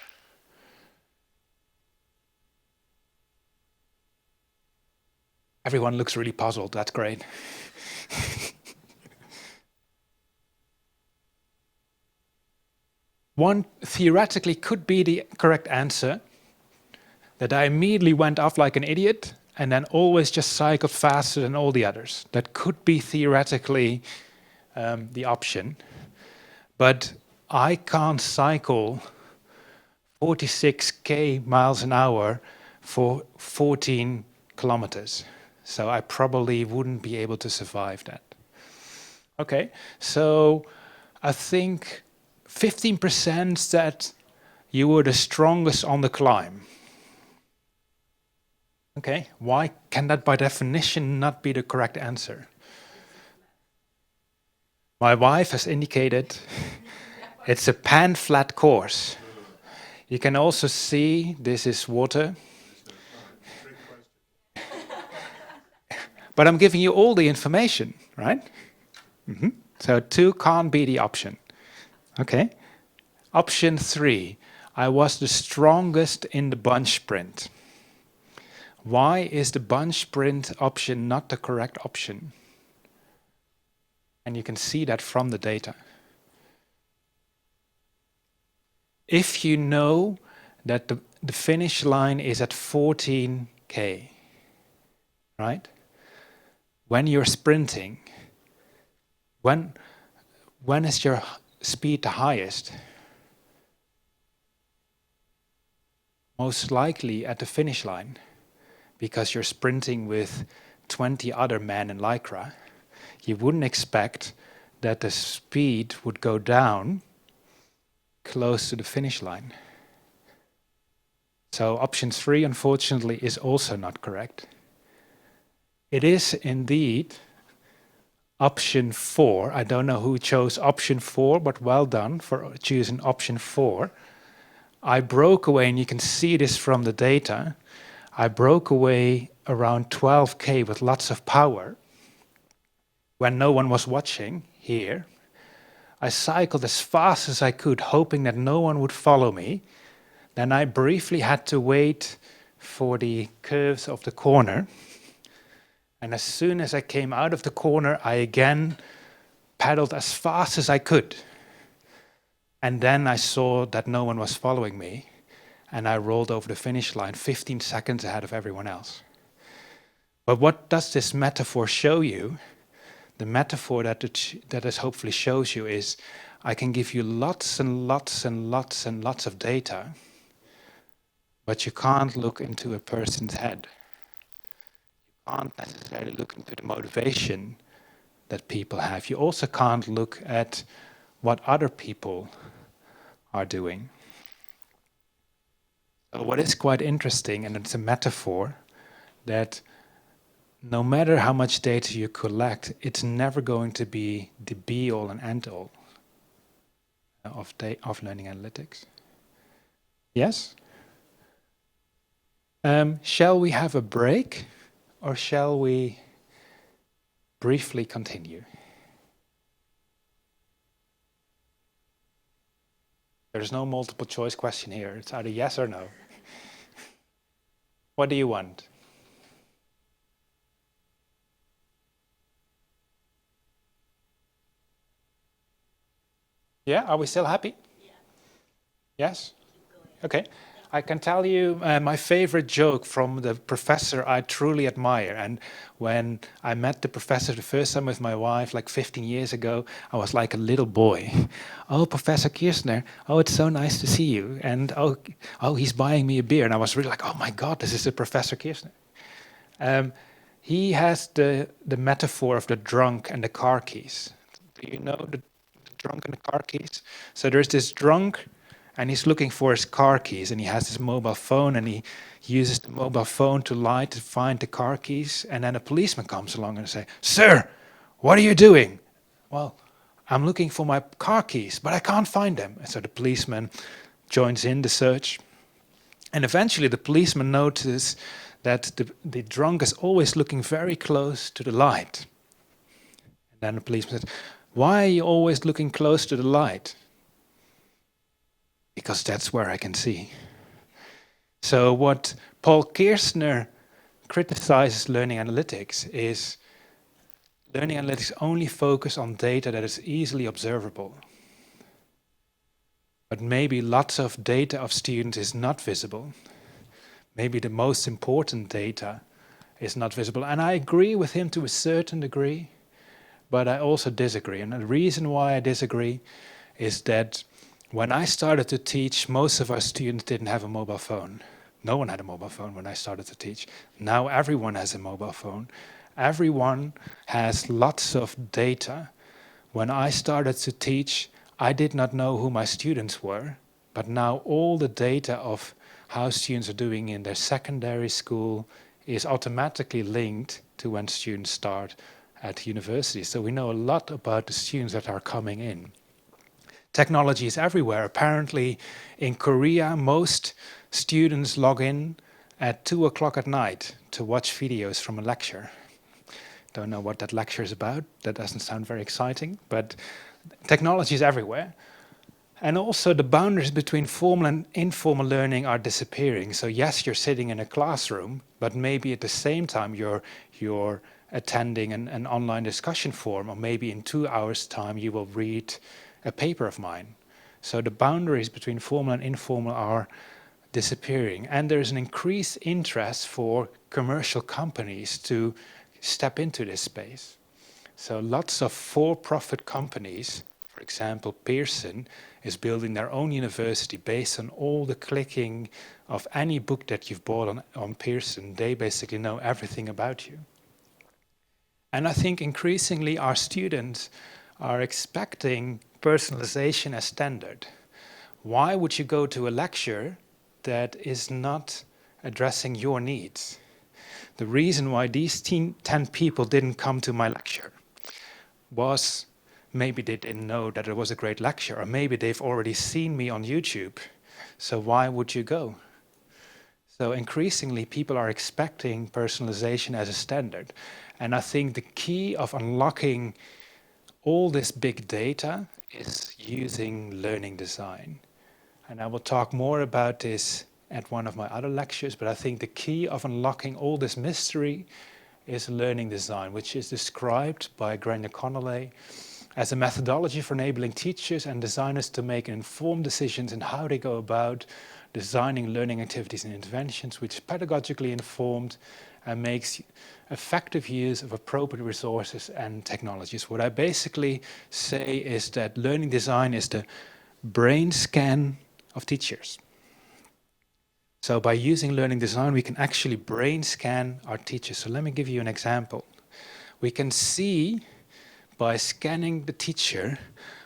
Everyone looks really puzzled. That's great. One theoretically could be the correct answer, that I immediately went off like an idiot and then always just cycled faster than all the others. That could be theoretically the option. But I can't cycle 46 miles an hour for 14 kilometers. So I probably wouldn't be able to survive that. Okay, so I think 15% that you were the strongest on the climb. Okay, why can that by definition not be the correct answer? My wife has indicated it's a pan-flat course. You can also see this is water. But I'm giving you all the information, right? So 2 can't be the option. Okay. Option 3, I was the strongest in the bunch sprint. Why is the bunch sprint option not the correct option? And you can see that from the data. If you know that the finish line is at 14K, right? When you're sprinting, when is your speed the highest? Most likely at the finish line, because you're sprinting with 20 other men in Lycra. You wouldn't expect that the speed would go down close to the finish line. So option 3, unfortunately, is also not correct. It is indeed option 4. I don't know who chose option 4, but well done for choosing option 4. I broke away, and you can see this from the data, I broke away around 12K with lots of power. When no one was watching here, I cycled as fast as I could, hoping that no one would follow me. Then I briefly had to wait for the curves of the corner. And as soon as I came out of the corner, I again pedaled as fast as I could. And then I saw that no one was following me, and I rolled over the finish line 15 seconds ahead of everyone else. But what does this metaphor show you? The metaphor that this hopefully shows you is, I can give you lots and lots and lots and lots of data, but you can't look into a person's head. You can't necessarily look into the motivation that people have. You also can't look at what other people are doing. So what is quite interesting, and it's a metaphor, that no matter how much data you collect, it's never going to be the be-all and end-all of learning analytics. Yes? Shall we have a break, or shall we briefly continue? There's no multiple choice question here. It's either yes or no. What do you want? Yeah, are we still happy? Yeah. Yes? Okay. I can tell you my favorite joke from the professor I truly admire. And when I met the professor the first time with my wife, like 15 years ago, I was like a little boy. Oh, Professor Kirchner, oh, it's so nice to see you. And oh, he's buying me a beer. And I was really like, oh my God, this is the Professor Kirchner. He has the metaphor of the drunk and the car keys. Do you know the drunk and the car keys? So there's this drunk, and he's looking for his car keys, and he has his mobile phone, and he uses the mobile phone to lie to find the car keys, and then a policeman comes along and says, "Sir, what are you doing?" "Well, I'm looking for my car keys, but I can't find them." And so the policeman joins in the search, and eventually the policeman notices that the drunk is always looking very close to the light. And then the policeman says, "Why are you always looking close to the light?" "Because that's where I can see." So what Paul Kirchner criticizes learning analytics is learning analytics only focus on data that is easily observable. But maybe lots of data of students is not visible. Maybe the most important data is not visible. And I agree with him to a certain degree, but I also disagree. And the reason why I disagree is that when I started to teach, most of our students didn't have a mobile phone. No one had a mobile phone when I started to teach. Now everyone has a mobile phone. Everyone has lots of data. When I started to teach, I did not know who my students were, but now all the data of how students are doing in their secondary school is automatically linked to when students start at university. So we know a lot about the students that are coming in. Technology is everywhere. Apparently, in Korea, most students log in at 2 o'clock at night to watch videos from a lecture. Don't know what that lecture is about. That doesn't sound very exciting, but technology is everywhere. And also the boundaries between formal and informal learning are disappearing. So yes, you're sitting in a classroom, but maybe at the same time you're attending an online discussion forum, or maybe in 2 hours' time you will read a paper of mine. So the boundaries between formal and informal are disappearing. And there's an increased interest for commercial companies to step into this space. So lots of for-profit companies, for example, Pearson, is building their own university based on all the clicking of any book that you've bought on Pearson. They basically know everything about you. And I think increasingly our students are expecting personalization as standard. Why would you go to a lecture that is not addressing your needs? The reason why these 10 people didn't come to my lecture was maybe they didn't know that it was a great lecture, or maybe they've already seen me on YouTube. So why would you go? So increasingly, people are expecting personalization as a standard. And I think the key of unlocking all this big data is using learning design. And I will talk more about this at one of my other lectures, but I think the key of unlocking all this mystery is learning design, which is described by Grania Connolly as a methodology for enabling teachers and designers to make informed decisions in how they go about designing learning activities and interventions, which is pedagogically informed and makes effective use of appropriate resources and technologies. What I basically say is that learning design is the brain scan of teachers. So by using learning design, we can actually brain scan our teachers. So let me give you an example. We can see by scanning the teacher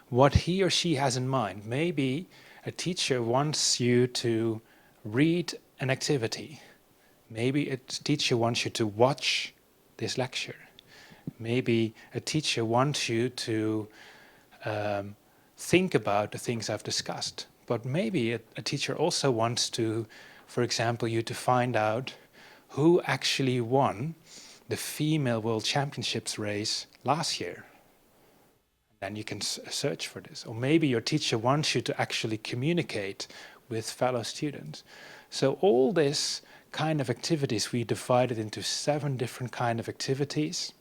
what he or she has in mind. Maybe a teacher wants you to read an activity. Maybe a teacher wants you to watch this lecture. Maybe a teacher wants you to think about the things I've discussed. But maybe a teacher also wants to, for example, you to find out who actually won the female world championships race last year. Then you can search for this. Or maybe your teacher wants you to actually communicate with fellow students. So all this kind of activities, we divided into 7 different kind of activities.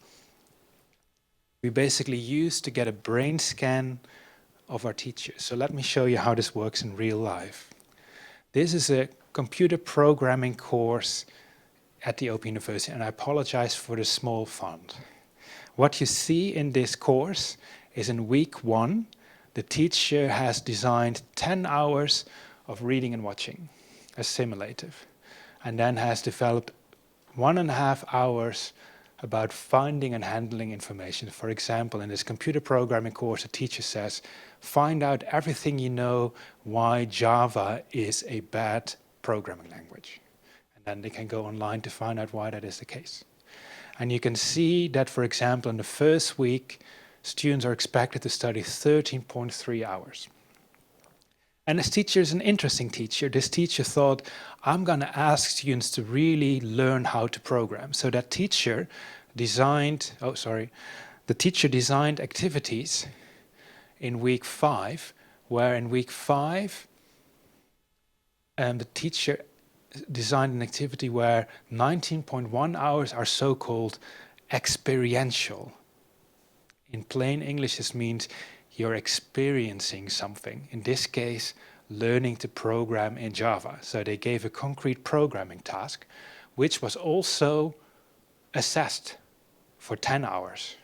We basically use to get a brain scan of our teachers. So let me show you how this works in real life. This is a computer programming course at the Open University, and I apologize for the small font. What you see in this course is in week 1, the teacher has designed 10 hours of reading and watching, as simulative, and then has developed 1.5 hours about finding and handling information. For example, in this computer programming course, the teacher says, find out everything you know why Java is a bad programming language. And then they can go online to find out why that is the case. And you can see that, for example, in the first week, students are expected to study 13.3 hours. And this teacher is an interesting teacher. This teacher thought, I'm going to ask students to really learn how to program. So that teacher designed, activities in week 5, where in week 5, the teacher designed an activity where 19.1 hours are so-called experiential. In plain English, this means you're experiencing something. In this case, learning to program in Java. So they gave a concrete programming task, which was also assessed for 10 hours.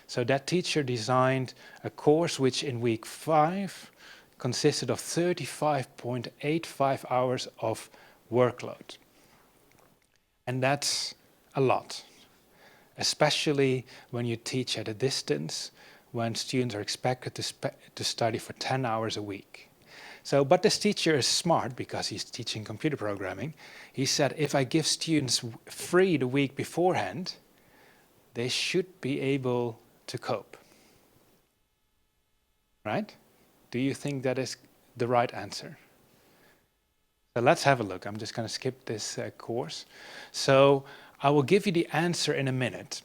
So that teacher designed a course which in week 5 consisted of 35.85 hours of workload. And that's a lot, especially when you teach at a distance, when students are expected to study for 10 hours a week. So, but this teacher is smart because he's teaching computer programming. He said, if I give students free the week beforehand, they should be able to cope. Right? Do you think that is the right answer? So let's have a look. I'm just going to skip this course. So I will give you the answer in a minute.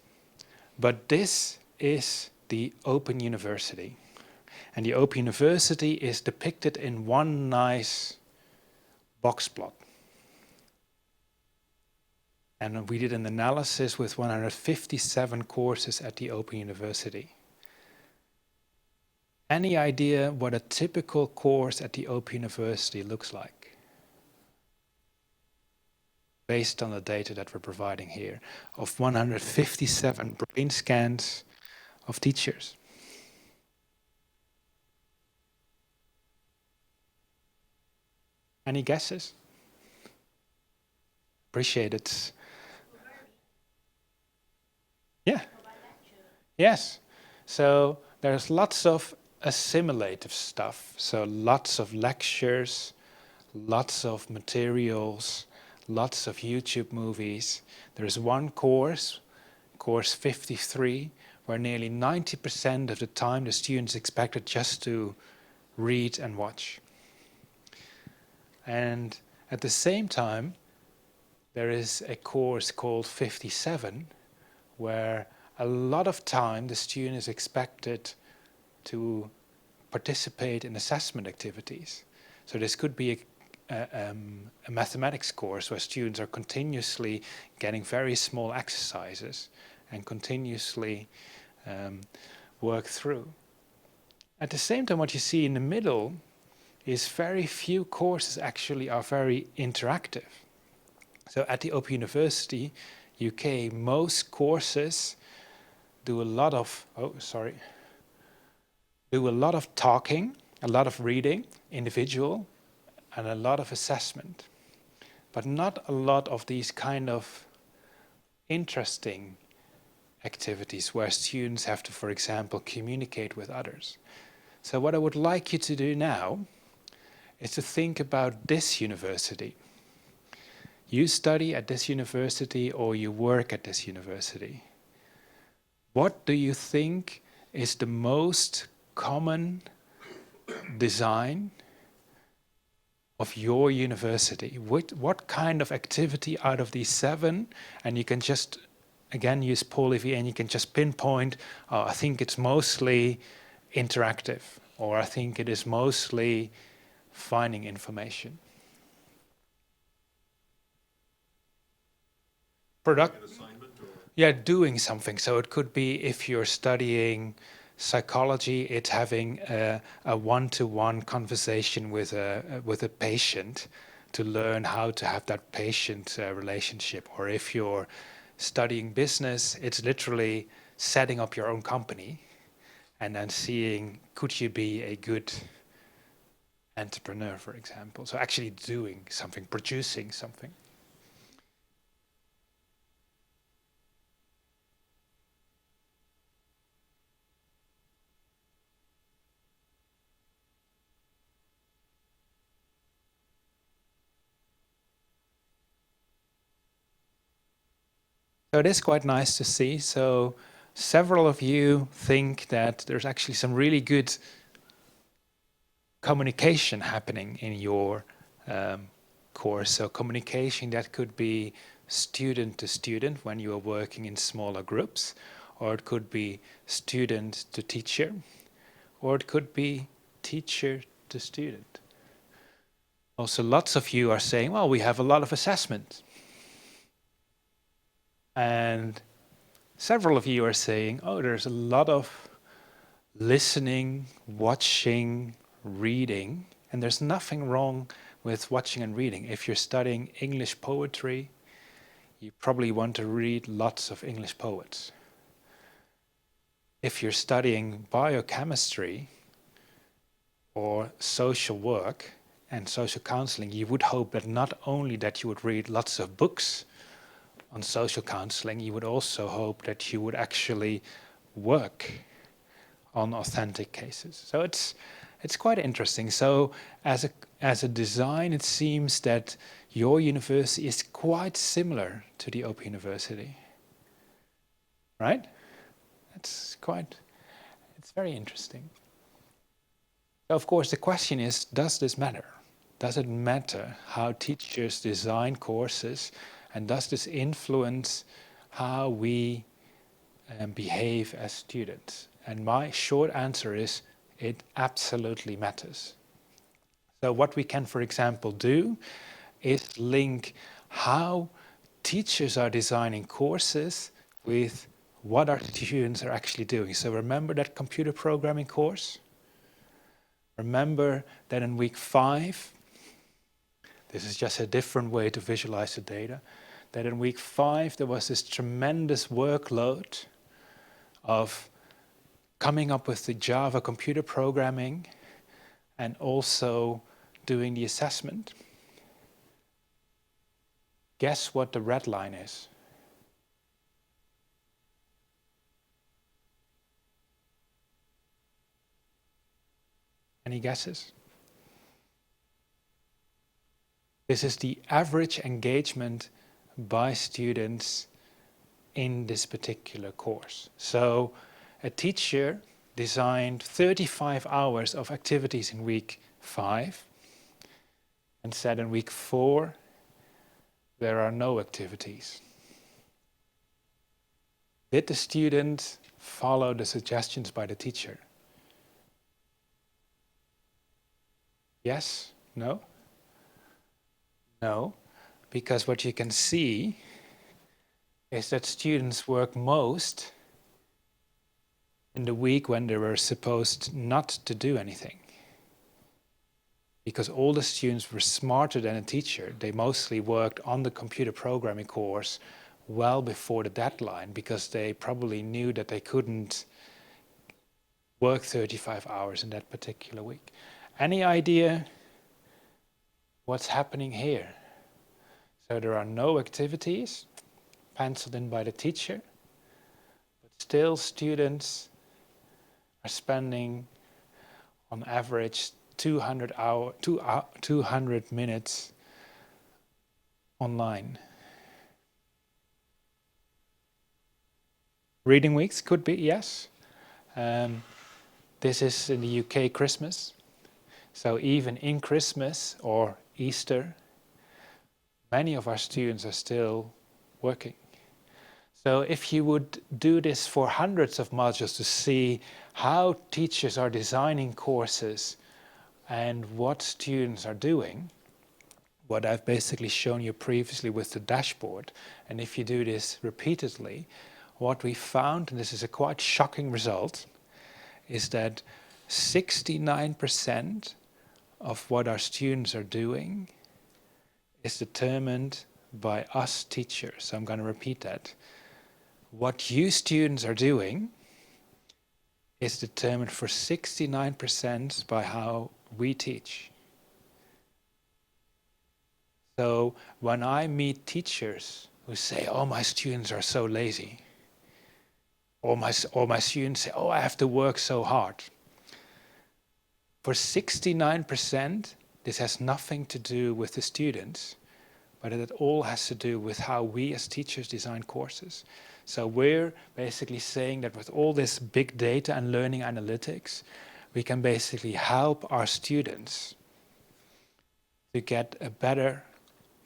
But this is the Open University. And the Open University is depicted in one nice box plot. And we did an analysis with 157 courses at the Open University. Any idea what a typical course at the Open University looks like? Based on the data that we're providing here, of 157 brain scans of teachers. Any guesses? Appreciate it. Yeah. Yes. So there's lots of assimilative stuff. So lots of lectures, lots of materials, lots of YouTube movies. There's one course, course 53, where nearly 90% of the time the students expected just to read and watch. And at the same time, there is a course called 57, where a lot of time the student is expected to participate in assessment activities. So this could be a mathematics course where students are continuously getting very small exercises and continuously work through. At the same time, what you see in the middle is very few courses actually are very interactive. So at the Open University UK, most courses do a lot of talking, a lot of reading, individual, and a lot of assessment, but not a lot of these kind of interesting activities where students have to, for example, communicate with others. So what I would like you to do now is to think about this university. You study at this university or you work at this university. What do you think is the most common design of your university? What kind of activity out of these 7, and you can just, again, use PolyV and you can just pinpoint, oh, I think it's mostly interactive, or I think it is mostly finding information. Yeah, doing something. So it could be if you're studying psychology, it's having a one-to-one conversation with a patient to learn how to have that patient relationship. Or if you're studying business, it's literally setting up your own company and then seeing, could you be a good entrepreneur, for example? So actually doing something, producing something. So it is quite nice to see. So several of you think that there's actually some really good communication happening in your course. So communication that could be student to student when you are working in smaller groups, or it could be student to teacher, or it could be teacher to student. Also, lots of you are saying, well, we have a lot of assessment. And several of you are saying, oh, there's a lot of listening, watching, reading, and there's nothing wrong with watching and reading. If you're studying English poetry, you probably want to read lots of English poets. If you're studying biochemistry or social work and social counseling, you would hope that not only that you would read lots of books on social counseling, you would also hope that you would actually work on authentic cases. So it's quite interesting. So as a design, it seems that your university is quite similar to the Open University. right? It's very interesting. So of course the question is, does this matter? Does it matter how teachers design courses, and does this influence how we behave as students? And my short answer is, it absolutely matters. So what we can, for example, do is link how teachers are designing courses with what our students are actually doing. So remember that computer programming course? Remember that in week 5, this is just a different way to visualize the data, that in week 5 there was this tremendous workload of coming up with the Java computer programming and also doing the assessment. Guess what the red line is? Any guesses? This is the average engagement by students in this particular course. So a teacher designed 35 hours of activities in week 5 and said in week 4 there are no activities. Did the student follow the suggestions by the teacher? Yes? No? No, because what you can see is that students work most in the week when they were supposed not to do anything. Because all the students were smarter than a teacher. They mostly worked on the computer programming course well before the deadline, because they probably knew that they couldn't work 35 hours in that particular week. Any idea what's happening here? So there are no activities penciled in by the teacher, but still students are spending on average 200 minutes online. Reading weeks could be, yes. This is in the UK Christmas. So even in Christmas or Easter, many of our students are still working. So if you would do this for hundreds of modules to see how teachers are designing courses and what students are doing, what I've basically shown you previously with the dashboard, and if you do this repeatedly, what we found, and this is a quite shocking result, is that 69% of what our students are doing is determined by us teachers. So I'm going to repeat that. What you students are doing is determined for 69% by how we teach. So when I meet teachers who say, oh, my students are so lazy, or my students say, oh, I have to work so hard. For 69%, this has nothing to do with the students, but it all has to do with how we as teachers design courses. So we're basically saying that with all this big data and learning analytics, we can basically help our students to get a better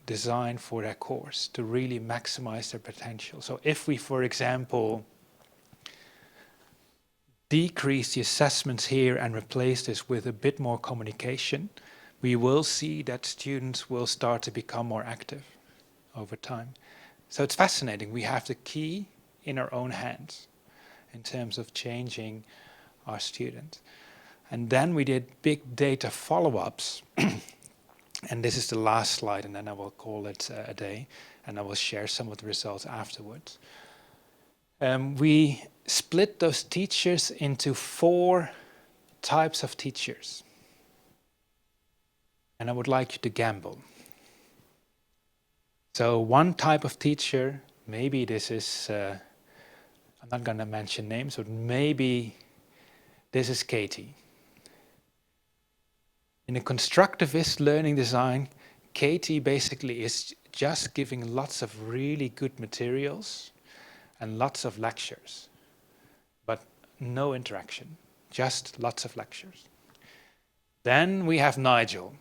design for their course, to really maximize their potential. So if we, for example, decrease the assessments here and replace this with a bit more communication, we will see that students will start to become more active over time. So it's fascinating. We have the key in our own hands in terms of changing our students. And then we did big data follow-ups. And this is the last slide, and then I will call it a day, and I will share some of the results afterwards. We split those teachers into 4 types of teachers. And I would like you to gamble. So one type of teacher, maybe this is, I'm not going to mention names, but maybe this is Katie. In a constructivist learning design, Katie basically is just giving lots of really good materials and lots of lectures, but no interaction, just lots of lectures. Then we have Nigel.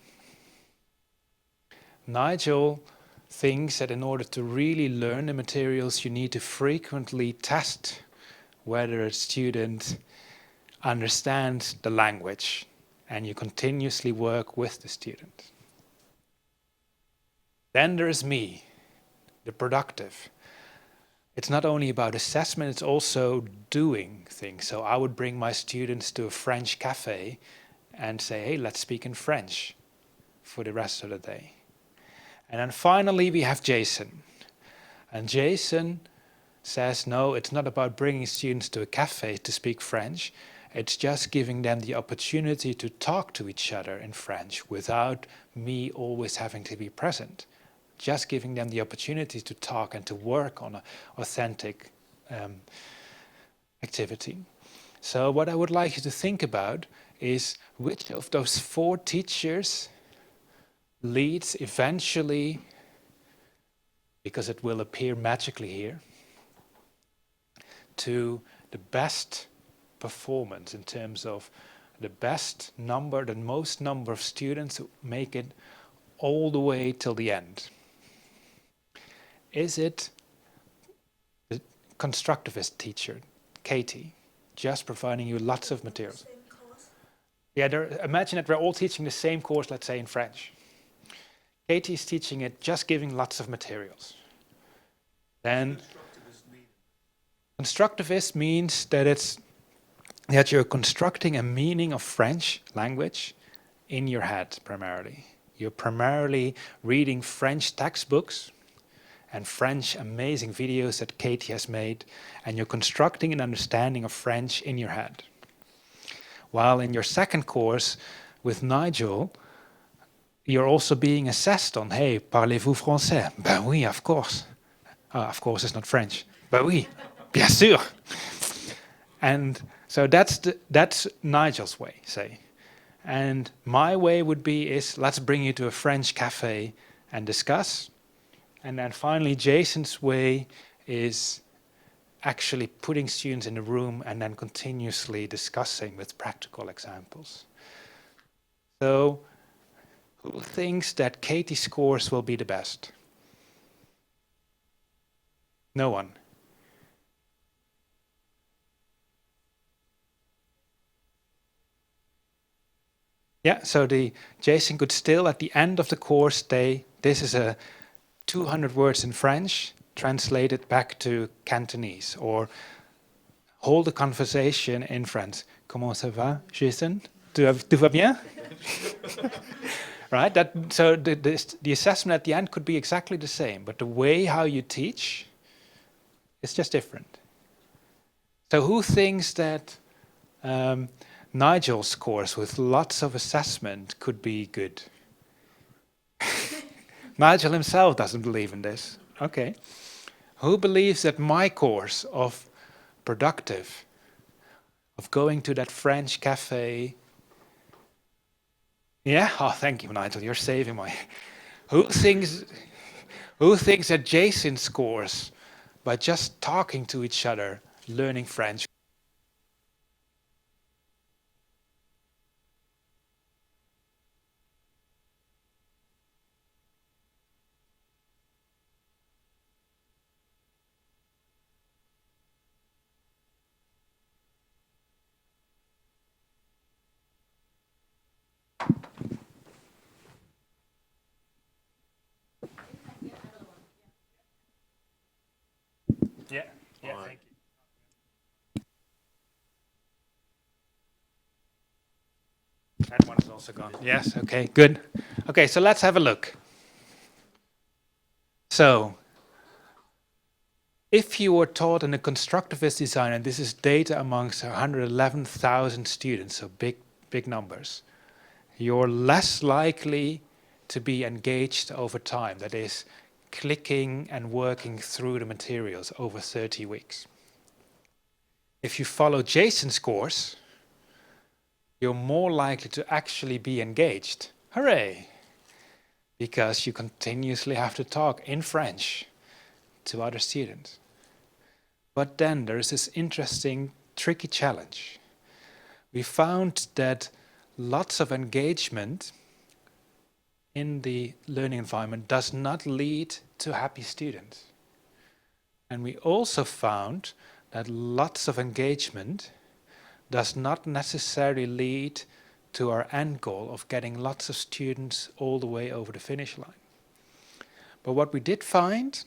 Nigel thinks that in order to really learn the materials, you need to frequently test whether a student understands the language, and you continuously work with the student. Then there is me, the productive. It's not only about assessment, it's also doing things. So I would bring my students to a French cafe and say, hey, let's speak in French for the rest of the day. And then finally we have Jason. And Jason says, no, it's not about bringing students to a cafe to speak French. It's just giving them the opportunity to talk to each other in French without me always having to be present. Just giving them the opportunity to talk and to work on an authentic activity. So what I would like you to think about is which of those 4 teachers leads eventually, because it will appear magically here, to the best performance in terms of the best number, the most number of students who make it all the way till the end. Is it the constructivist teacher, Katie, just providing you lots of materials? Yeah, imagine that we're all teaching the same course, let's say in French. Katie is teaching it, just giving lots of materials. Then constructivist means that you're constructing a meaning of French language in your head primarily. You're primarily reading French textbooks and French amazing videos that Katie has made, and you're constructing an understanding of French in your head. While in your second course with Nigel, you're also being assessed on, hey, parlez-vous français? Ben oui, of course. Of course it's not French. Ben oui, bien sûr. And so that's Nigel's way, say. And my way would be let's bring you to a French cafe and discuss. And then finally, Jason's way is actually putting students in a room and then continuously discussing with practical examples. So who thinks that Katie's course will be the best? No one. Yeah, so Jason could still at the end of the course say, this is a 200 words in French, translated back to Cantonese, or hold a conversation in French. Comment ça va, Jason? Tout va bien? Right? So the assessment at the end could be exactly the same, but the way how you teach is just different. So who thinks that Nigel's course with lots of assessment could be good? Nigel himself doesn't believe in this. Okay. Who believes that my course of productive, of going to that French cafe? Yeah? Oh, thank you, Nigel. You're saving my... Who thinks that Jason's course, by just talking to each other, learning French? Yeah, thank you. That one is also gone. Yes, okay, good. Okay, so let's have a look. So, if you were taught in a constructivist design, and this is data amongst 111,000 students, so big numbers, you're less likely to be engaged over time. That is, clicking and working through the materials over 30 weeks. If you follow Jason's course, you're more likely to actually be engaged. Hooray! Because you continuously have to talk in French to other students. But then there's this interesting, tricky challenge. We found that lots of engagement in the learning environment does not lead to happy students. And we also found that lots of engagement does not necessarily lead to our end goal of getting lots of students all the way over the finish line. But what we did find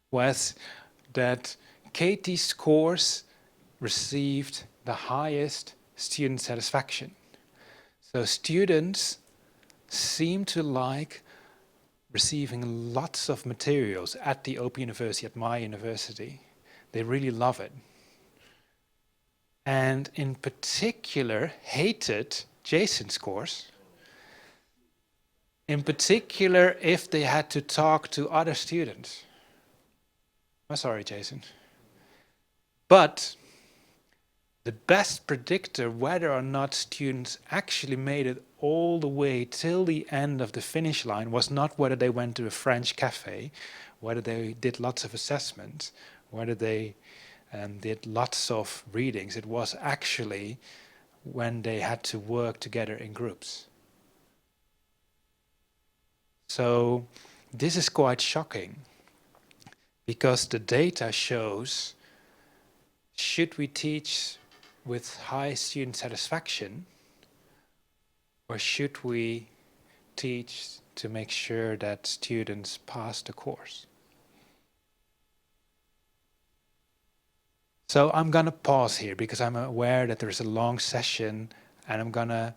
was that Katie's scores received the highest student satisfaction. So students seem to like receiving lots of materials at the Open University, at my university. They really love it. And in particular hated Jason's course. In particular if they had to talk to other students. I'm sorry, Jason. But the best predictor whether or not students actually made it all the way till the end of the finish line was not whether they went to a French cafe, whether they did lots of assessments, whether they did lots of readings. It was actually when they had to work together in groups. So this is quite shocking because the data shows, should we teach with high student satisfaction, or should we teach to make sure that students pass the course? So I'm going to pause here because I'm aware that there's a long session, and I'm going to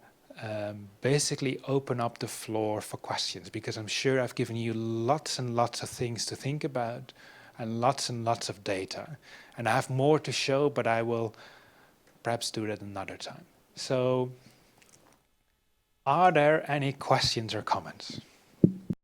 basically open up the floor for questions, because I'm sure I've given you lots and lots of things to think about and lots of data. And I have more to show, but I will perhaps do that another time. So, are there any questions or comments?